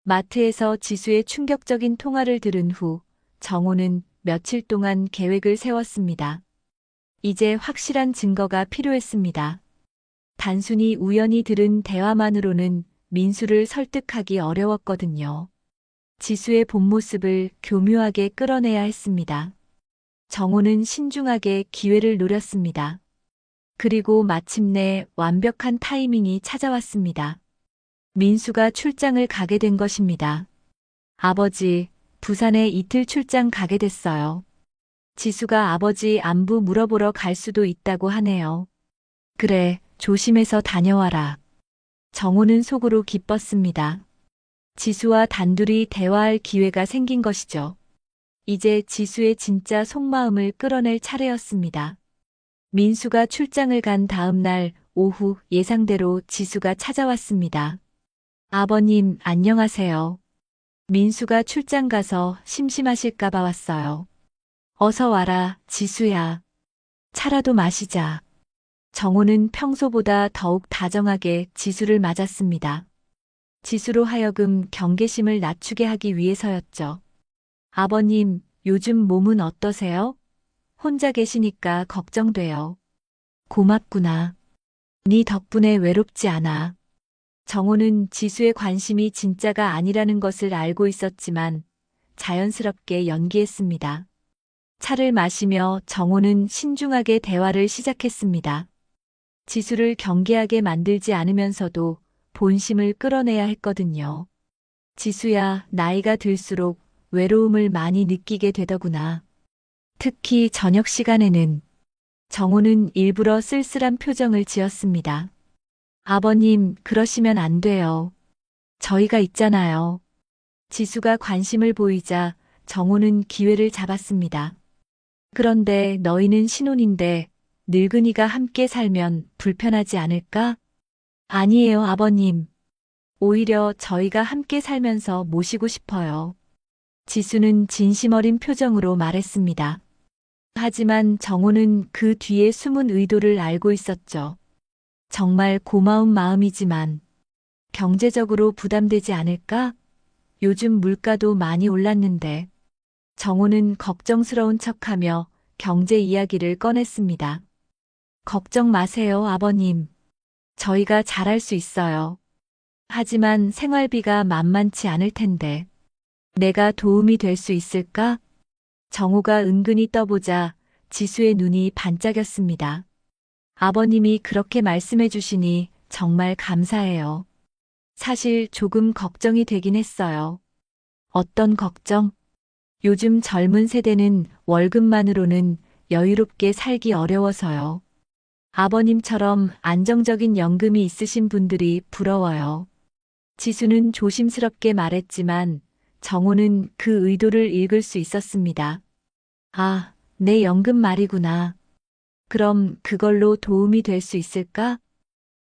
마트에서 지수의 충격적인 통화를 들은 후 정호는 며칠 동안 계획을 세웠습니다. 이제 확실한 증거가 필요했습니다. 단순히 우연히 들은 대화만으로는 민수를 설득하기 어려웠거든요. 지수의 본 모습을 교묘하게 끌어내야 했습니다. 정호는 신중하게 기회를 노렸습니다. 그리고 마침내 완벽한 타이밍이 찾아왔습니다. 민수가 출장을 가게 된 것입니다. 아버지, 부산에 이틀 출장 가게 됐어요. 지수가 아버지 안부 물어보러 갈 수도 있다고 하네요. 그래, 조심해서 다녀와라. 정호는 속으로 기뻤습니다. 지수와 단둘이 대화할 기회가 생긴 것이죠. 이제 지수의 진짜 속마음을 끌어낼 차례였습니다. 민수가 출장을 간 다음 날 오후 예상대로 지수가 찾아왔습니다. 아버님, 안녕하세요. 민수가 출장 가서 심심하실까봐 왔어요. 어서 와라, 지수야. 차라도 마시자. 정호는 평소보다 더욱 다정하게 지수를 맞았습니다. 지수로 하여금 경계심을 낮추게 하기 위해서였죠. 아버님, 요즘 몸은 어떠세요? 혼자 계시니까 걱정돼요. 고맙구나. 네 덕분에 외롭지 않아. 정호는 지수의 관심이 진짜가 아니라는 것을 알고 있었지만 자연스럽게 연기했습니다. 차를 마시며 정호는 신중하게 대화를 시작했습니다. 지수를 경계하게 만들지 않으면서도 본심을 끌어내야 했거든요. 지수야, 나이가 들수록 외로움을 많이 느끼게 되더구나. 특히 저녁 시간에는. 정호는 일부러 쓸쓸한 표정을 지었습니다. 아버님, 그러시면 안 돼요. 저희가 있잖아요. 지수가 관심을 보이자 정호는 기회를 잡았습니다. 그런데 너희는 신혼인데 늙은이가 함께 살면 불편하지 않을까? 아니에요, 아버님. 오히려 저희가 함께 살면서 모시고 싶어요. 지수는 진심 어린 표정으로 말했습니다. 하지만 정호는 그 뒤에 숨은 의도를 알고 있었죠. 정말 고마운 마음이지만 경제적으로 부담되지 않을까? 요즘 물가도 많이 올랐는데. 정호는 걱정스러운 척하며 경제 이야기를 꺼냈습니다. 걱정 마세요, 아버님. 저희가 잘할 수 있어요. 하지만 생활비가 만만치 않을 텐데. 내가 도움이 될 수 있을까? 정호가 은근히 떠보자 지수의 눈이 반짝였습니다. 아버님이 그렇게 말씀해 주시니 정말 감사해요. 사실 조금 걱정이 되긴 했어요. 어떤 걱정? 요즘 젊은 세대는 월급만으로는 여유롭게 살기 어려워서요. 아버님처럼 안정적인 연금이 있으신 분들이 부러워요. 지수는 조심스럽게 말했지만 정호는 그 의도를 읽을 수 있었습니다. 아, 내 연금 말이구나. 그럼 그걸로 도움이 될 수 있을까?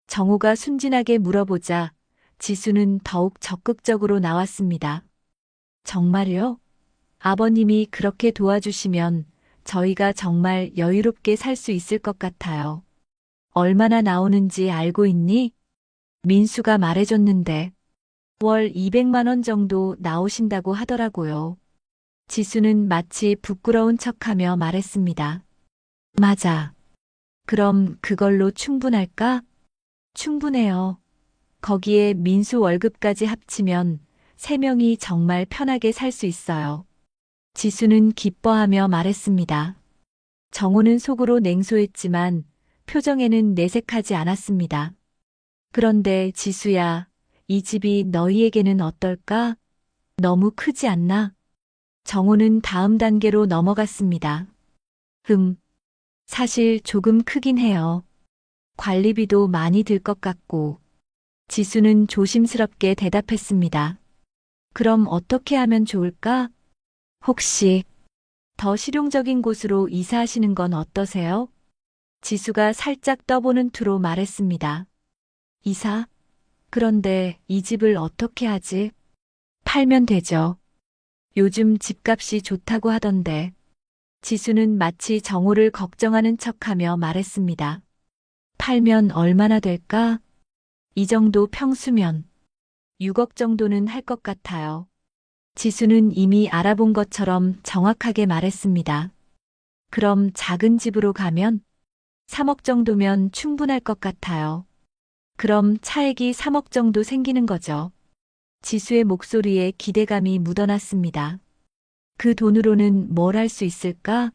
정호가 순진하게 물어보자 지수는 더욱 적극적으로 나왔습니다. 정말요? 아버님이 그렇게 도와주시면 저희가 정말 여유롭게 살 수 있을 것 같아요. 얼마나 나오는지 알고 있니? 민수가 말해줬는데 월 200만 원 정도 나오신다고 하더라고요. 지수는 마치 부끄러운 척하며 말했습니다. 맞아. 그럼 그걸로 충분할까? 충분해요. 거기에 민수 월급까지 합치면 3명이 정말 편하게 살 수 있어요. 지수는 기뻐하며 말했습니다. 정호는 속으로 냉소했지만 표정에는 내색하지 않았습니다. 그런데 지수야, 이 집이 너희에게는 어떨까? 너무 크지 않나? 정호는 다음 단계로 넘어갔습니다. 사실 조금 크긴 해요. 관리비도 많이 들 것 같고. 지수는 조심스럽게 대답했습니다. 그럼 어떻게 하면 좋을까? 혹시 더 실용적인 곳으로 이사하시는 건 어떠세요? 지수가 살짝 떠보는 투로 말했습니다. 이사? 그런데 이 집을 어떻게 하지? 팔면 되죠. 요즘 집값이 좋다고 하던데. 지수는 마치 정호를 걱정하는 척하며 말했습니다. 팔면 얼마나 될까? 이 정도 평수면 6억 정도는 할 것 같아요. 지수는 이미 알아본 것처럼 정확하게 말했습니다. 그럼 작은 집으로 가면 3억 정도면 충분할 것 같아요. 그럼 차액이 3억 정도 생기는 거죠. 지수의 목소리에 기대감이 묻어났습니다. 그 돈으로는 뭘 할 수 있을까?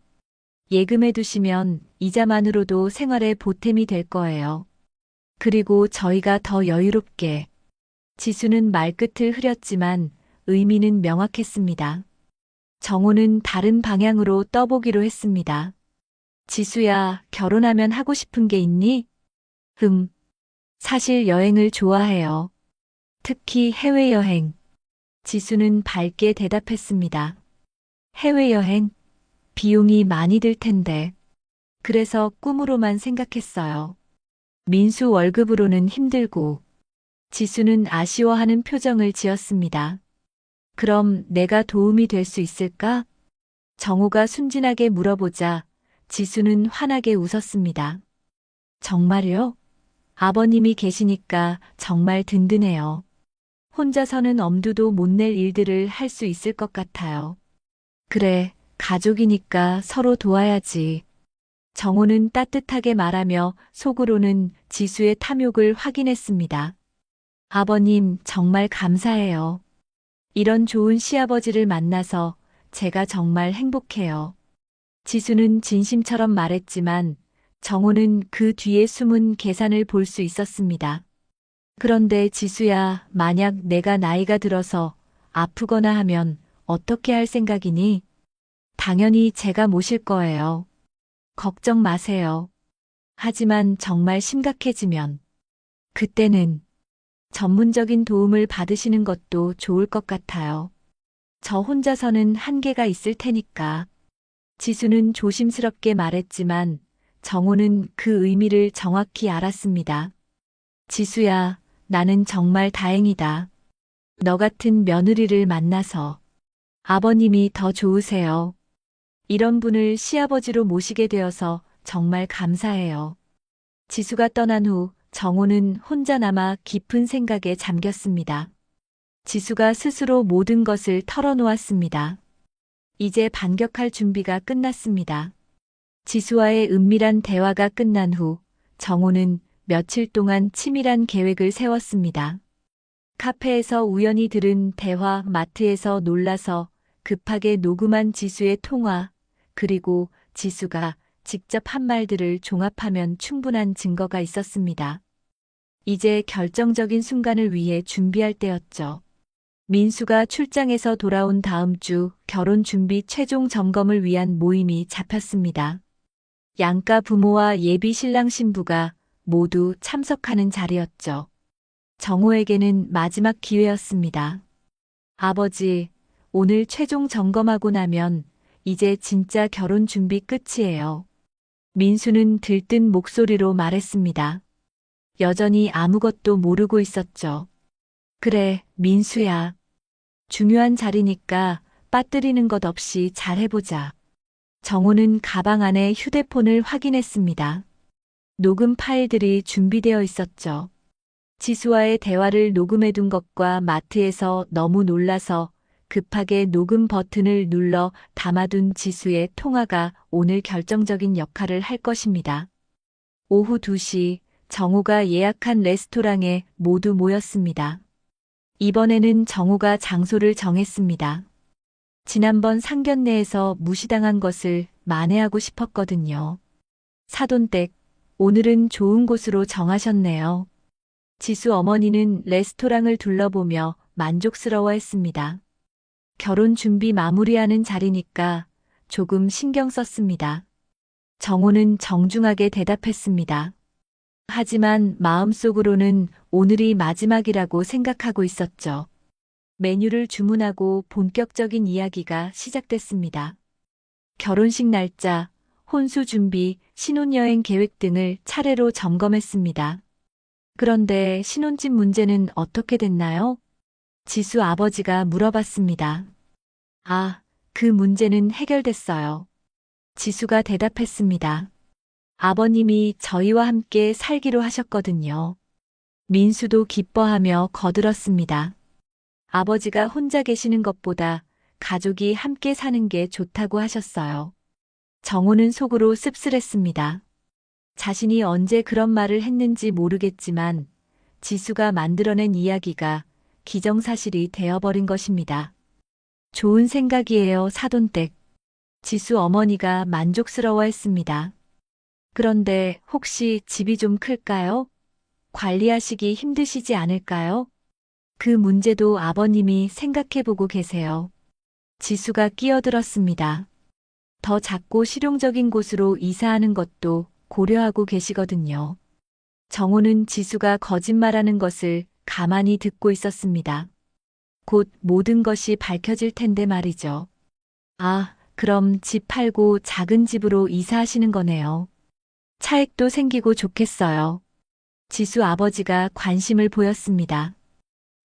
예금해 두시면 이자만으로도 생활에 보탬이 될 거예요. 그리고 저희가 더 여유롭게. 지수는 말끝을 흐렸지만 의미는 명확했습니다. 정호는 다른 방향으로 떠보기로 했습니다. 지수야, 결혼하면 하고 싶은 게 있니? 사실 여행을 좋아해요. 특히 해외여행. 지수는 밝게 대답했습니다. 해외여행? 비용이 많이 들 텐데. 그래서 꿈으로만 생각했어요. 민수 월급으로는 힘들고. 지수는 아쉬워하는 표정을 지었습니다. 그럼 내가 도움이 될 수 있을까? 정호가 순진하게 물어보자 지수는 환하게 웃었습니다. 정말요? 아버님이 계시니까 정말 든든해요. 혼자서는 엄두도 못 낼 일들을 할 수 있을 것 같아요. 그래, 가족이니까 서로 도와야지. 정호는 따뜻하게 말하며 속으로는 지수의 탐욕을 확인했습니다. 아버님, 정말 감사해요. 이런 좋은 시아버지를 만나서 제가 정말 행복해요. 지수는 진심처럼 말했지만 정호는 그 뒤에 숨은 계산을 볼 수 있었습니다. 그런데 지수야, 만약 내가 나이가 들어서 아프거나 하면 어떻게 할 생각이니? 당연히 제가 모실 거예요. 걱정 마세요. 하지만 정말 심각해지면 그때는 전문적인 도움을 받으시는 것도 좋을 것 같아요. 저 혼자서는 한계가 있을 테니까. 지수는 조심스럽게 말했지만 정호는 그 의미를 정확히 알았습니다. 지수야, 나는 정말 다행이다. 너 같은 며느리를 만나서 아버님이 더 좋으세요. 이런 분을 시아버지로 모시게 되어서 정말 감사해요. 지수가 떠난 후 정호는 혼자 남아 깊은 생각에 잠겼습니다. 지수가 스스로 모든 것을 털어놓았습니다. 이제 반격할 준비가 끝났습니다. 지수와의 은밀한 대화가 끝난 후 정호는 며칠 동안 치밀한 계획을 세웠습니다. 카페에서 우연히 들은 대화, 마트에서 놀라서 급하게 녹음한 지수의 통화, 그리고 지수가 직접 한 말들을 종합하면 충분한 증거가 있었습니다. 이제 결정적인 순간을 위해 준비할 때였죠. 민수가 출장에서 돌아온 다음 주 결혼 준비 최종 점검을 위한 모임이 잡혔습니다. 양가 부모와 예비 신랑 신부가 모두 참석하는 자리였죠. 정호에게는 마지막 기회였습니다. 아버지, 오늘 최종 점검하고 나면 이제 진짜 결혼 준비 끝이에요. 민수는 들뜬 목소리로 말했습니다. 여전히 아무것도 모르고 있었죠. 그래, 민수야. 중요한 자리니까 빠뜨리는 것 없이 잘 해보자. 정호는 가방 안에 휴대폰을 확인했습니다. 녹음 파일들이 준비되어 있었죠. 지수와의 대화를 녹음해둔 것과 마트에서 너무 놀라서 급하게 녹음 버튼을 눌러 담아둔 지수의 통화가 오늘 결정적인 역할을 할 것입니다. 오후 2시 정호가 예약한 레스토랑에 모두 모였습니다. 이번에는 정호가 장소를 정했습니다. 지난번 상견례에서 무시당한 것을 만회하고 싶었거든요. 사돈댁, 오늘은 좋은 곳으로 정하셨네요. 지수 어머니는 레스토랑을 둘러보며 만족스러워했습니다. 결혼 준비 마무리하는 자리니까 조금 신경 썼습니다. 정호는 정중하게 대답했습니다. 하지만 마음속으로는 오늘이 마지막이라고 생각하고 있었죠. 메뉴를 주문하고 본격적인 이야기가 시작됐습니다. 결혼식 날짜, 혼수 준비, 신혼여행 계획 등을 차례로 점검했습니다. 그런데 신혼집 문제는 어떻게 됐나요? 지수 아버지가 물어봤습니다. 아, 그 문제는 해결됐어요. 지수가 대답했습니다. 아버님이 저희와 함께 살기로 하셨거든요. 민수도 기뻐하며 거들었습니다. 아버지가 혼자 계시는 것보다 가족이 함께 사는 게 좋다고 하셨어요. 정호는 속으로 씁쓸했습니다. 자신이 언제 그런 말을 했는지 모르겠지만 지수가 만들어낸 이야기가 기정사실이 되어버린 것입니다. 좋은 생각이에요, 사돈댁. 지수 어머니가 만족스러워했습니다. 그런데 혹시 집이 좀 클까요? 관리하시기 힘드시지 않을까요? 그 문제도 아버님이 생각해보고 계세요. 지수가 끼어들었습니다. 더 작고 실용적인 곳으로 이사하는 것도 고려하고 계시거든요. 정호는 지수가 거짓말하는 것을 가만히 듣고 있었습니다. 곧 모든 것이 밝혀질 텐데 말이죠. 아, 그럼 집 팔고 작은 집으로 이사하시는 거네요. 차액도 생기고 좋겠어요. 지수 아버지가 관심을 보였습니다.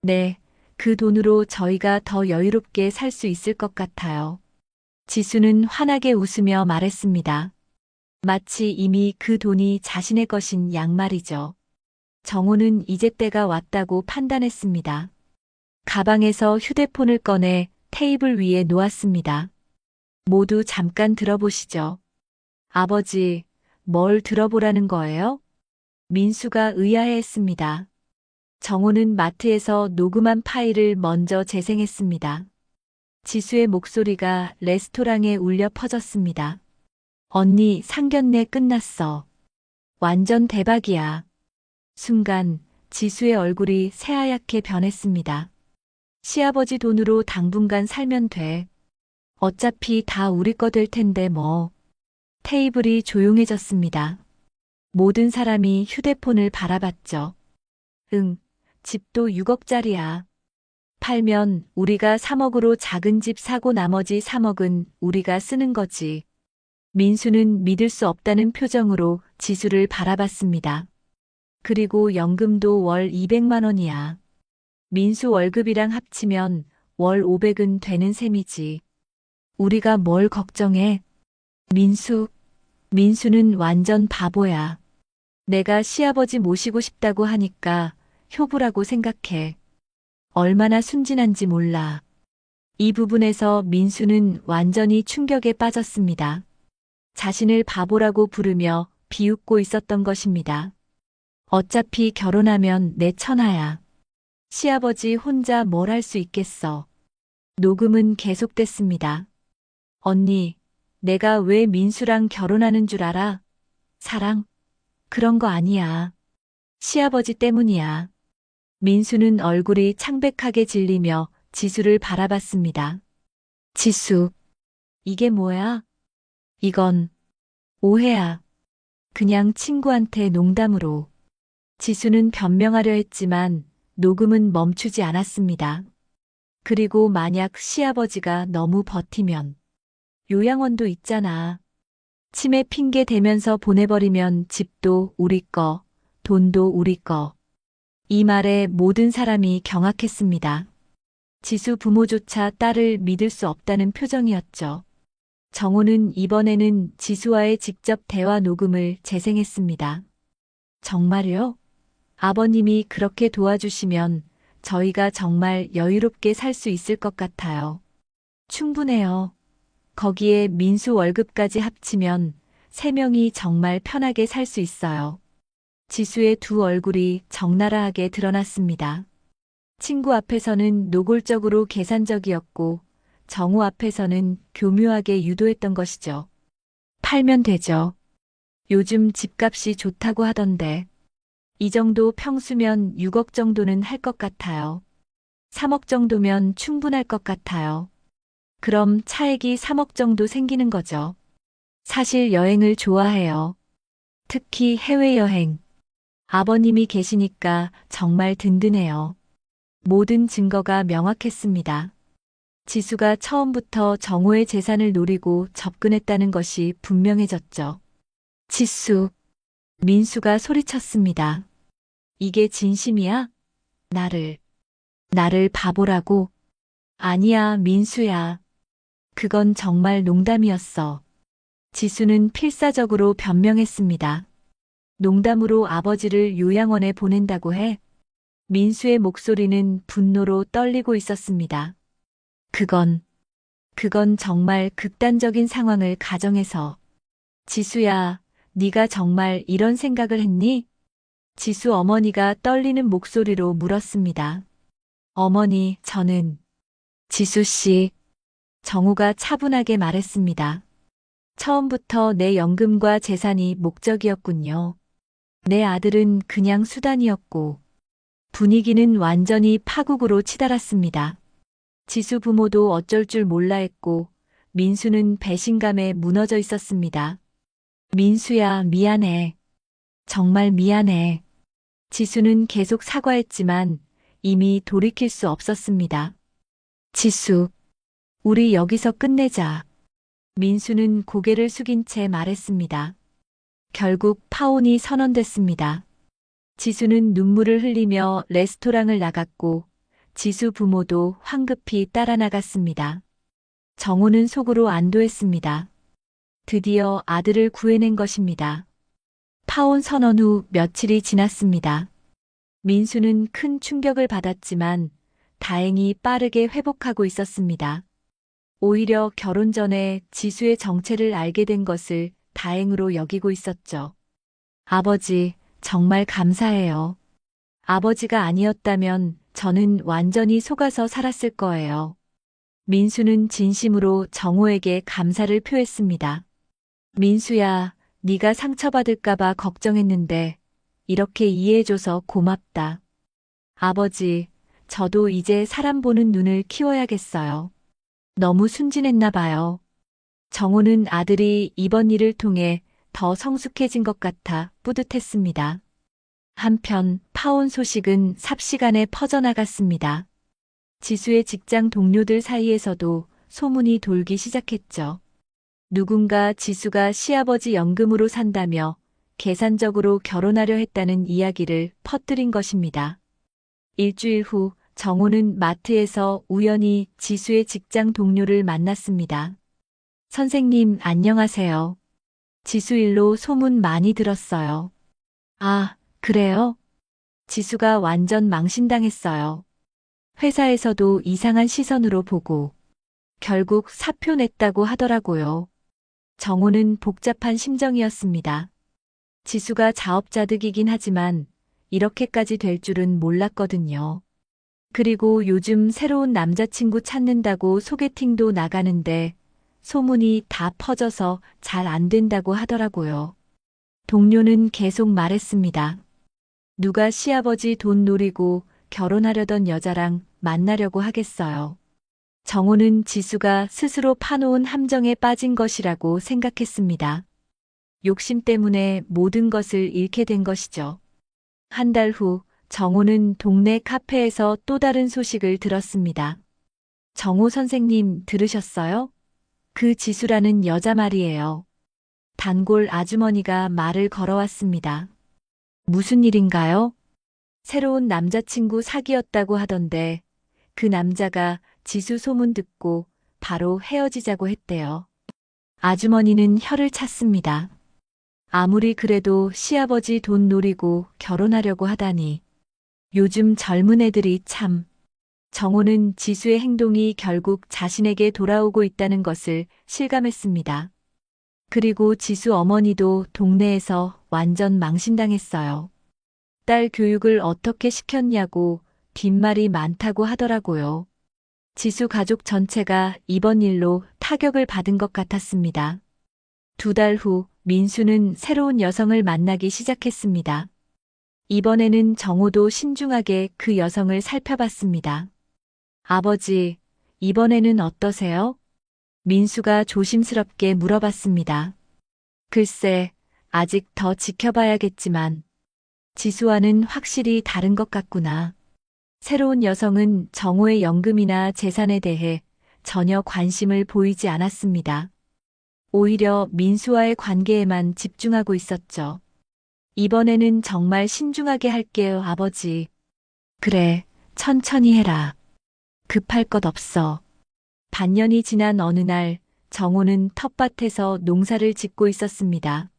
네, 그 돈으로 저희가 더 여유롭게 살 수 있을 것 같아요. 지수는 환하게 웃으며 말했습니다. 마치 이미 그 돈이 자신의 것인 양 말이죠. 정호는 이제 때가 왔다고 판단했습니다. 가방에서 휴대폰을 꺼내 테이블 위에 놓았습니다. 모두 잠깐 들어보시죠. 아버지, 뭘 들어보라는 거예요? 민수가 의아해했습니다. 정호는 마트에서 녹음한 파일을 먼저 재생했습니다. 지수의 목소리가 레스토랑에 울려 퍼졌습니다. 언니, 상견례 끝났어. 완전 대박이야. 순간 지수의 얼굴이 새하얗게 변했습니다. 시아버지 돈으로 당분간 살면 돼. 어차피 다 우리 거 될 텐데 뭐. 테이블이 조용해졌습니다. 모든 사람이 휴대폰을 바라봤죠. 응, 집도 6억짜리야. 팔면 우리가 3억으로 작은 집 사고 나머지 3억은 우리가 쓰는 거지. 민수는 믿을 수 없다는 표정으로 지수를 바라봤습니다. 그리고 연금도 월 200만 원이야. 민수 월급이랑 합치면 월 500은 되는 셈이지. 우리가 뭘 걱정해? 민수는 완전 바보야. 내가 시아버지 모시고 싶다고 하니까 효부라고 생각해. 얼마나 순진한지 몰라. 이 부분에서 민수는 완전히 충격에 빠졌습니다. 자신을 바보라고 부르며 비웃고 있었던 것입니다. 어차피 결혼하면 내 천하야. 시아버지 혼자 뭘 할 수 있겠어. 녹음은 계속됐습니다. 언니, 내가 왜 민수랑 결혼하는 줄 알아? 사랑? 그런 거 아니야. 시아버지 때문이야. 민수는 얼굴이 창백하게 질리며 지수를 바라봤습니다. 지수, 이게 뭐야? 이건 오해야. 그냥 친구한테 농담으로. 지수는 변명하려 했지만 녹음은 멈추지 않았습니다. 그리고 만약 시아버지가 너무 버티면 요양원도 있잖아. 치매 핑계 대면서 보내버리면 집도 우리 거, 돈도 우리 거. 이 말에 모든 사람이 경악했습니다. 지수 부모조차 딸을 믿을 수 없다는 표정이었죠. 정호는 이번에는 지수와의 직접 대화 녹음을 재생했습니다. 정말요? 아버님이 그렇게 도와주시면 저희가 정말 여유롭게 살 수 있을 것 같아요. 충분해요. 거기에 민수 월급까지 합치면 3명이 정말 편하게 살 수 있어요. 지수의 두 얼굴이 적나라하게 드러났습니다. 친구 앞에서는 노골적으로 계산적이었고 정우 앞에서는 교묘하게 유도했던 것이죠. 팔면 되죠. 요즘 집값이 좋다고 하던데. 이 정도 평수면 6억 정도는 할 것 같아요. 3억 정도면 충분할 것 같아요. 그럼 차액이 3억 정도 생기는 거죠. 사실 여행을 좋아해요. 특히 해외여행. 아버님이 계시니까 정말 든든해요. 모든 증거가 명확했습니다. 지수가 처음부터 정호의 재산을 노리고 접근했다는 것이 분명해졌죠. 지수, 민수가 소리쳤습니다. 이게 진심이야? 나를 바보라고? 아니야, 민수야. 그건 정말 농담이었어. 지수는 필사적으로 변명했습니다. 농담으로 아버지를 요양원에 보낸다고 해? 민수의 목소리는 분노로 떨리고 있었습니다. 그건 정말 극단적인 상황을 가정해서. 지수야, 네가 정말 이런 생각을 했니? 지수 어머니가 떨리는 목소리로 물었습니다. 어머니, 저는 지수 씨, 정우가 차분하게 말했습니다. 처음부터 내 연금과 재산이 목적이었군요. 내 아들은 그냥 수단이었고, 분위기는 완전히 파국으로 치달았습니다. 지수 부모도 어쩔 줄 몰라 했고, 민수는 배신감에 무너져 있었습니다. 민수야, 미안해. 정말 미안해. 지수는 계속 사과했지만 이미 돌이킬 수 없었습니다. 지수, 우리 여기서 끝내자. 민수는 고개를 숙인 채 말했습니다. 결국 파혼이 선언됐습니다. 지수는 눈물을 흘리며 레스토랑을 나갔고 지수 부모도 황급히 따라 나갔습니다. 정호는 속으로 안도했습니다. 드디어 아들을 구해낸 것입니다. 파혼 선언 후 며칠이 지났습니다. 민수는 큰 충격을 받았지만 다행히 빠르게 회복하고 있었습니다. 오히려 결혼 전에 지수의 정체를 알게 된 것을 다행으로 여기고 있었죠. 아버지, 정말 감사해요. 아버지가 아니었다면 저는 완전히 속아서 살았을 거예요. 민수는 진심으로 정호에게 감사를 표했습니다. 민수야, 네가 상처받을까봐 걱정했는데 이렇게 이해해줘서 고맙다. 아버지, 저도 이제 사람 보는 눈을 키워야겠어요. 너무 순진했나 봐요. 정호는 아들이 이번 일을 통해 더 성숙해진 것 같아 뿌듯했습니다. 한편 파혼 소식은 삽시간에 퍼져나갔습니다. 지수의 직장 동료들 사이에서도 소문이 돌기 시작했죠. 누군가 지수가 시아버지 연금으로 산다며 계산적으로 결혼하려 했다는 이야기를 퍼뜨린 것입니다. 일주일 후 정호는 마트에서 우연히 지수의 직장 동료를 만났습니다. 선생님, 안녕하세요. 지수 일로 소문 많이 들었어요. 아, 그래요? 지수가 완전 망신당했어요. 회사에서도 이상한 시선으로 보고 결국 사표 냈다고 하더라고요. 정호는 복잡한 심정이었습니다. 지수가 자업자득이긴 하지만 이렇게까지 될 줄은 몰랐거든요. 그리고 요즘 새로운 남자친구 찾는다고 소개팅도 나가는데 소문이 다 퍼져서 잘 안 된다고 하더라고요. 동료는 계속 말했습니다. 누가 시아버지 돈 노리고 결혼하려던 여자랑 만나려고 하겠어요. 정호는 지수가 스스로 파놓은 함정에 빠진 것이라고 생각했습니다. 욕심 때문에 모든 것을 잃게 된 것이죠. 한 달 후 정호는 동네 카페에서 또 다른 소식을 들었습니다. 정호 선생님 들으셨어요? 그 지수라는 여자 말이에요. 단골 아주머니가 말을 걸어왔습니다. 무슨 일인가요? 새로운 남자친구 사귀었다고 하던데 그 남자가 지수 소문 듣고 바로 헤어지자고 했대요. 아주머니는 혀를 찼습니다. 아무리 그래도 시아버지 돈 노리고 결혼하려고 하다니. 요즘 젊은 애들이 참. 정호는 지수의 행동이 결국 자신에게 돌아오고 있다는 것을 실감했습니다. 그리고 지수 어머니도 동네에서 완전 망신당했어요. 딸 교육을 어떻게 시켰냐고 뒷말이 많다고 하더라고요. 지수 가족 전체가 이번 일로 타격을 받은 것 같았습니다. 2달 후 민수는 새로운 여성을 만나기 시작했습니다. 이번에는 정호도 신중하게 그 여성을 살펴봤습니다. 아버지, 이번에는 어떠세요? 민수가 조심스럽게 물어봤습니다. 글쎄, 아직 더 지켜봐야겠지만 지수와는 확실히 다른 것 같구나. 새로운 여성은 정호의 연금이나 재산에 대해 전혀 관심을 보이지 않았습니다. 오히려 민수와의 관계에만 집중하고 있었죠. 이번에는 정말 신중하게 할게요, 아버지. 그래, 천천히 해라. 급할 것 없어. 반년이 지난 어느 날 정호는 텃밭에서 농사를 짓고 있었습니다.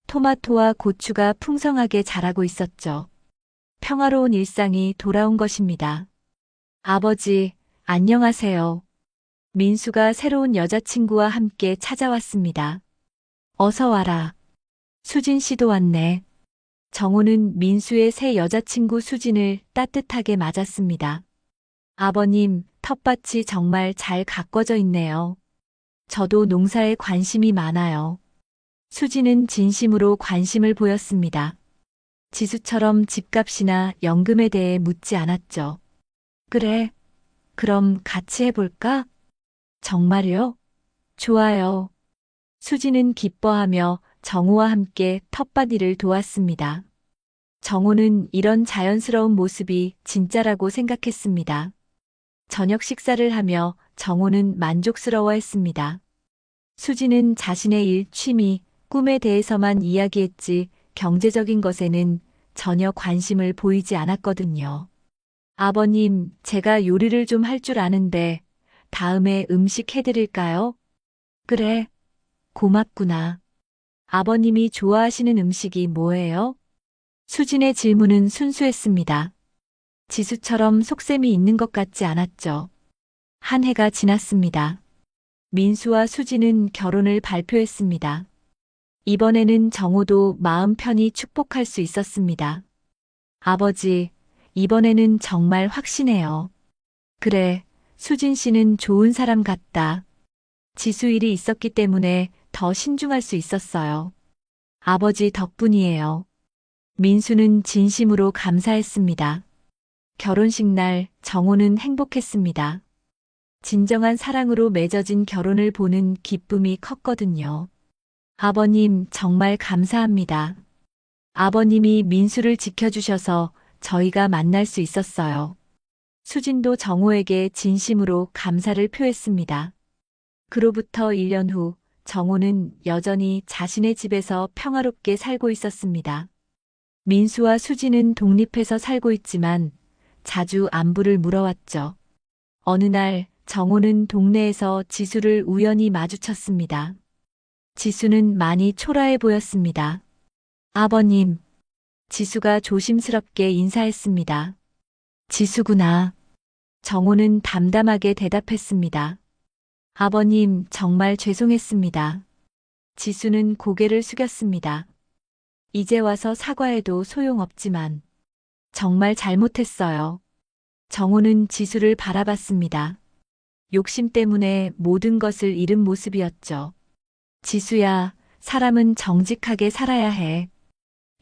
토마토와 고추가 풍성하게 자라고 있었죠. 평화로운 일상이 돌아온 것입니다. 아버지, 안녕하세요. 민수가 새로운 여자친구와 함께 찾아왔습니다. 어서 와라. 수진 씨도 왔네. 정호는 민수의 새 여자친구 수진을 따뜻하게 맞았습니다. 아버님, 텃밭이 정말 잘 가꿔져 있네요. 저도 농사에 관심이 많아요. 수진은 진심으로 관심을 보였습니다. 지수처럼 집값이나 연금에 대해 묻지 않았죠. 그래, 그럼 같이 해볼까? 정말요? 좋아요. 수진은 기뻐하며 정호와 함께 텃밭 일을 도왔습니다. 정호는 이런 자연스러운 모습이 진짜라고 생각했습니다. 저녁 식사를 하며 정호는 만족스러워했습니다. 수진은 자신의 일, 취미, 꿈에 대해서만 이야기했지 경제적인 것에는 전혀 관심을 보이지 않았거든요. 아버님, 제가 요리를 좀 할 줄 아는데 다음에 음식 해드릴까요? 그래, 고맙구나. 아버님이 좋아하시는 음식이 뭐예요? 수진의 질문은 순수했습니다. 지수처럼 속셈이 있는 것 같지 않았죠. 한 해가 지났습니다. 민수와 수진은 결혼을 발표했습니다. 이번에는 정호도 마음 편히 축복할 수 있었습니다. 아버지, 이번에는 정말 확신해요. 그래, 수진 씨는 좋은 사람 같다. 지수 일이 있었기 때문에 더 신중할 수 있었어요. 아버지 덕분이에요. 민수는 진심으로 감사했습니다. 결혼식 날 정호는 행복했습니다. 진정한 사랑으로 맺어진 결혼을 보는 기쁨이 컸거든요. 아버님, 정말 감사합니다. 아버님이 민수를 지켜주셔서 저희가 만날 수 있었어요. 수진도 정호에게 진심으로 감사를 표했습니다. 그로부터 1년 후, 정호는 여전히 자신의 집에서 평화롭게 살고 있었습니다. 민수와 수진은 독립해서 살고 있지만 자주 안부를 물어왔죠. 어느 날 정호는 동네에서 지수를 우연히 마주쳤습니다. 지수는 많이 초라해 보였습니다. 아버님, 지수가 조심스럽게 인사했습니다. 지수구나. 정호는 담담하게 대답했습니다. 아버님, 정말 죄송했습니다. 지수는 고개를 숙였습니다. 이제 와서 사과해도 소용없지만 정말 잘못했어요. 정호는 지수를 바라봤습니다. 욕심 때문에 모든 것을 잃은 모습이었죠. 지수야, 사람은 정직하게 살아야 해.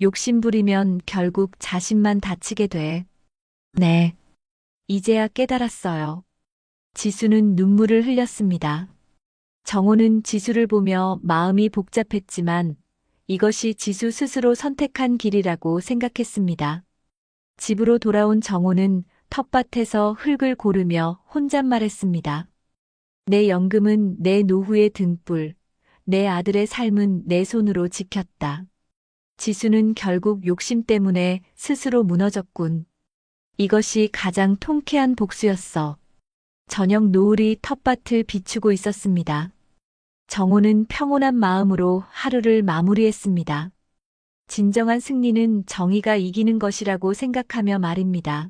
욕심 부리면 결국 자신만 다치게 돼. 네. 이제야 깨달았어요. 지수는 눈물을 흘렸습니다. 정호는 지수를 보며 마음이 복잡했지만 이것이 지수 스스로 선택한 길이라고 생각했습니다. 집으로 돌아온 정호는 텃밭에서 흙을 고르며 혼잣말했습니다. 내 연금은 내 노후의 등불, 내 아들의 삶은 내 손으로 지켰다. 지수는 결국 욕심 때문에 스스로 무너졌군. 이것이 가장 통쾌한 복수였어. 저녁 노을이 텃밭을 비추고 있었습니다. 정호는 평온한 마음으로 하루를 마무리했습니다. 진정한 승리는 정의가 이기는 것이라고 생각하며 말입니다.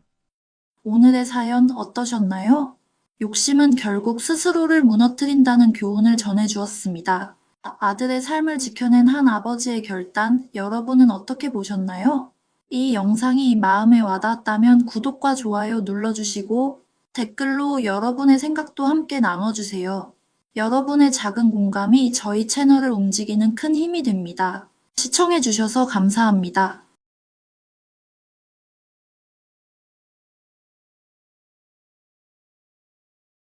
오늘의 사연 어떠셨나요? 욕심은 결국 스스로를 무너뜨린다는 교훈을 전해주었습니다. 아들의 삶을 지켜낸 한 아버지의 결단, 여러분은 어떻게 보셨나요? 이 영상이 마음에 와닿았다면 구독과 좋아요 눌러주시고 댓글로 여러분의 생각도 함께 나눠주세요. 여러분의 작은 공감이 저희 채널을 움직이는 큰 힘이 됩니다. 시청해주셔서 감사합니다.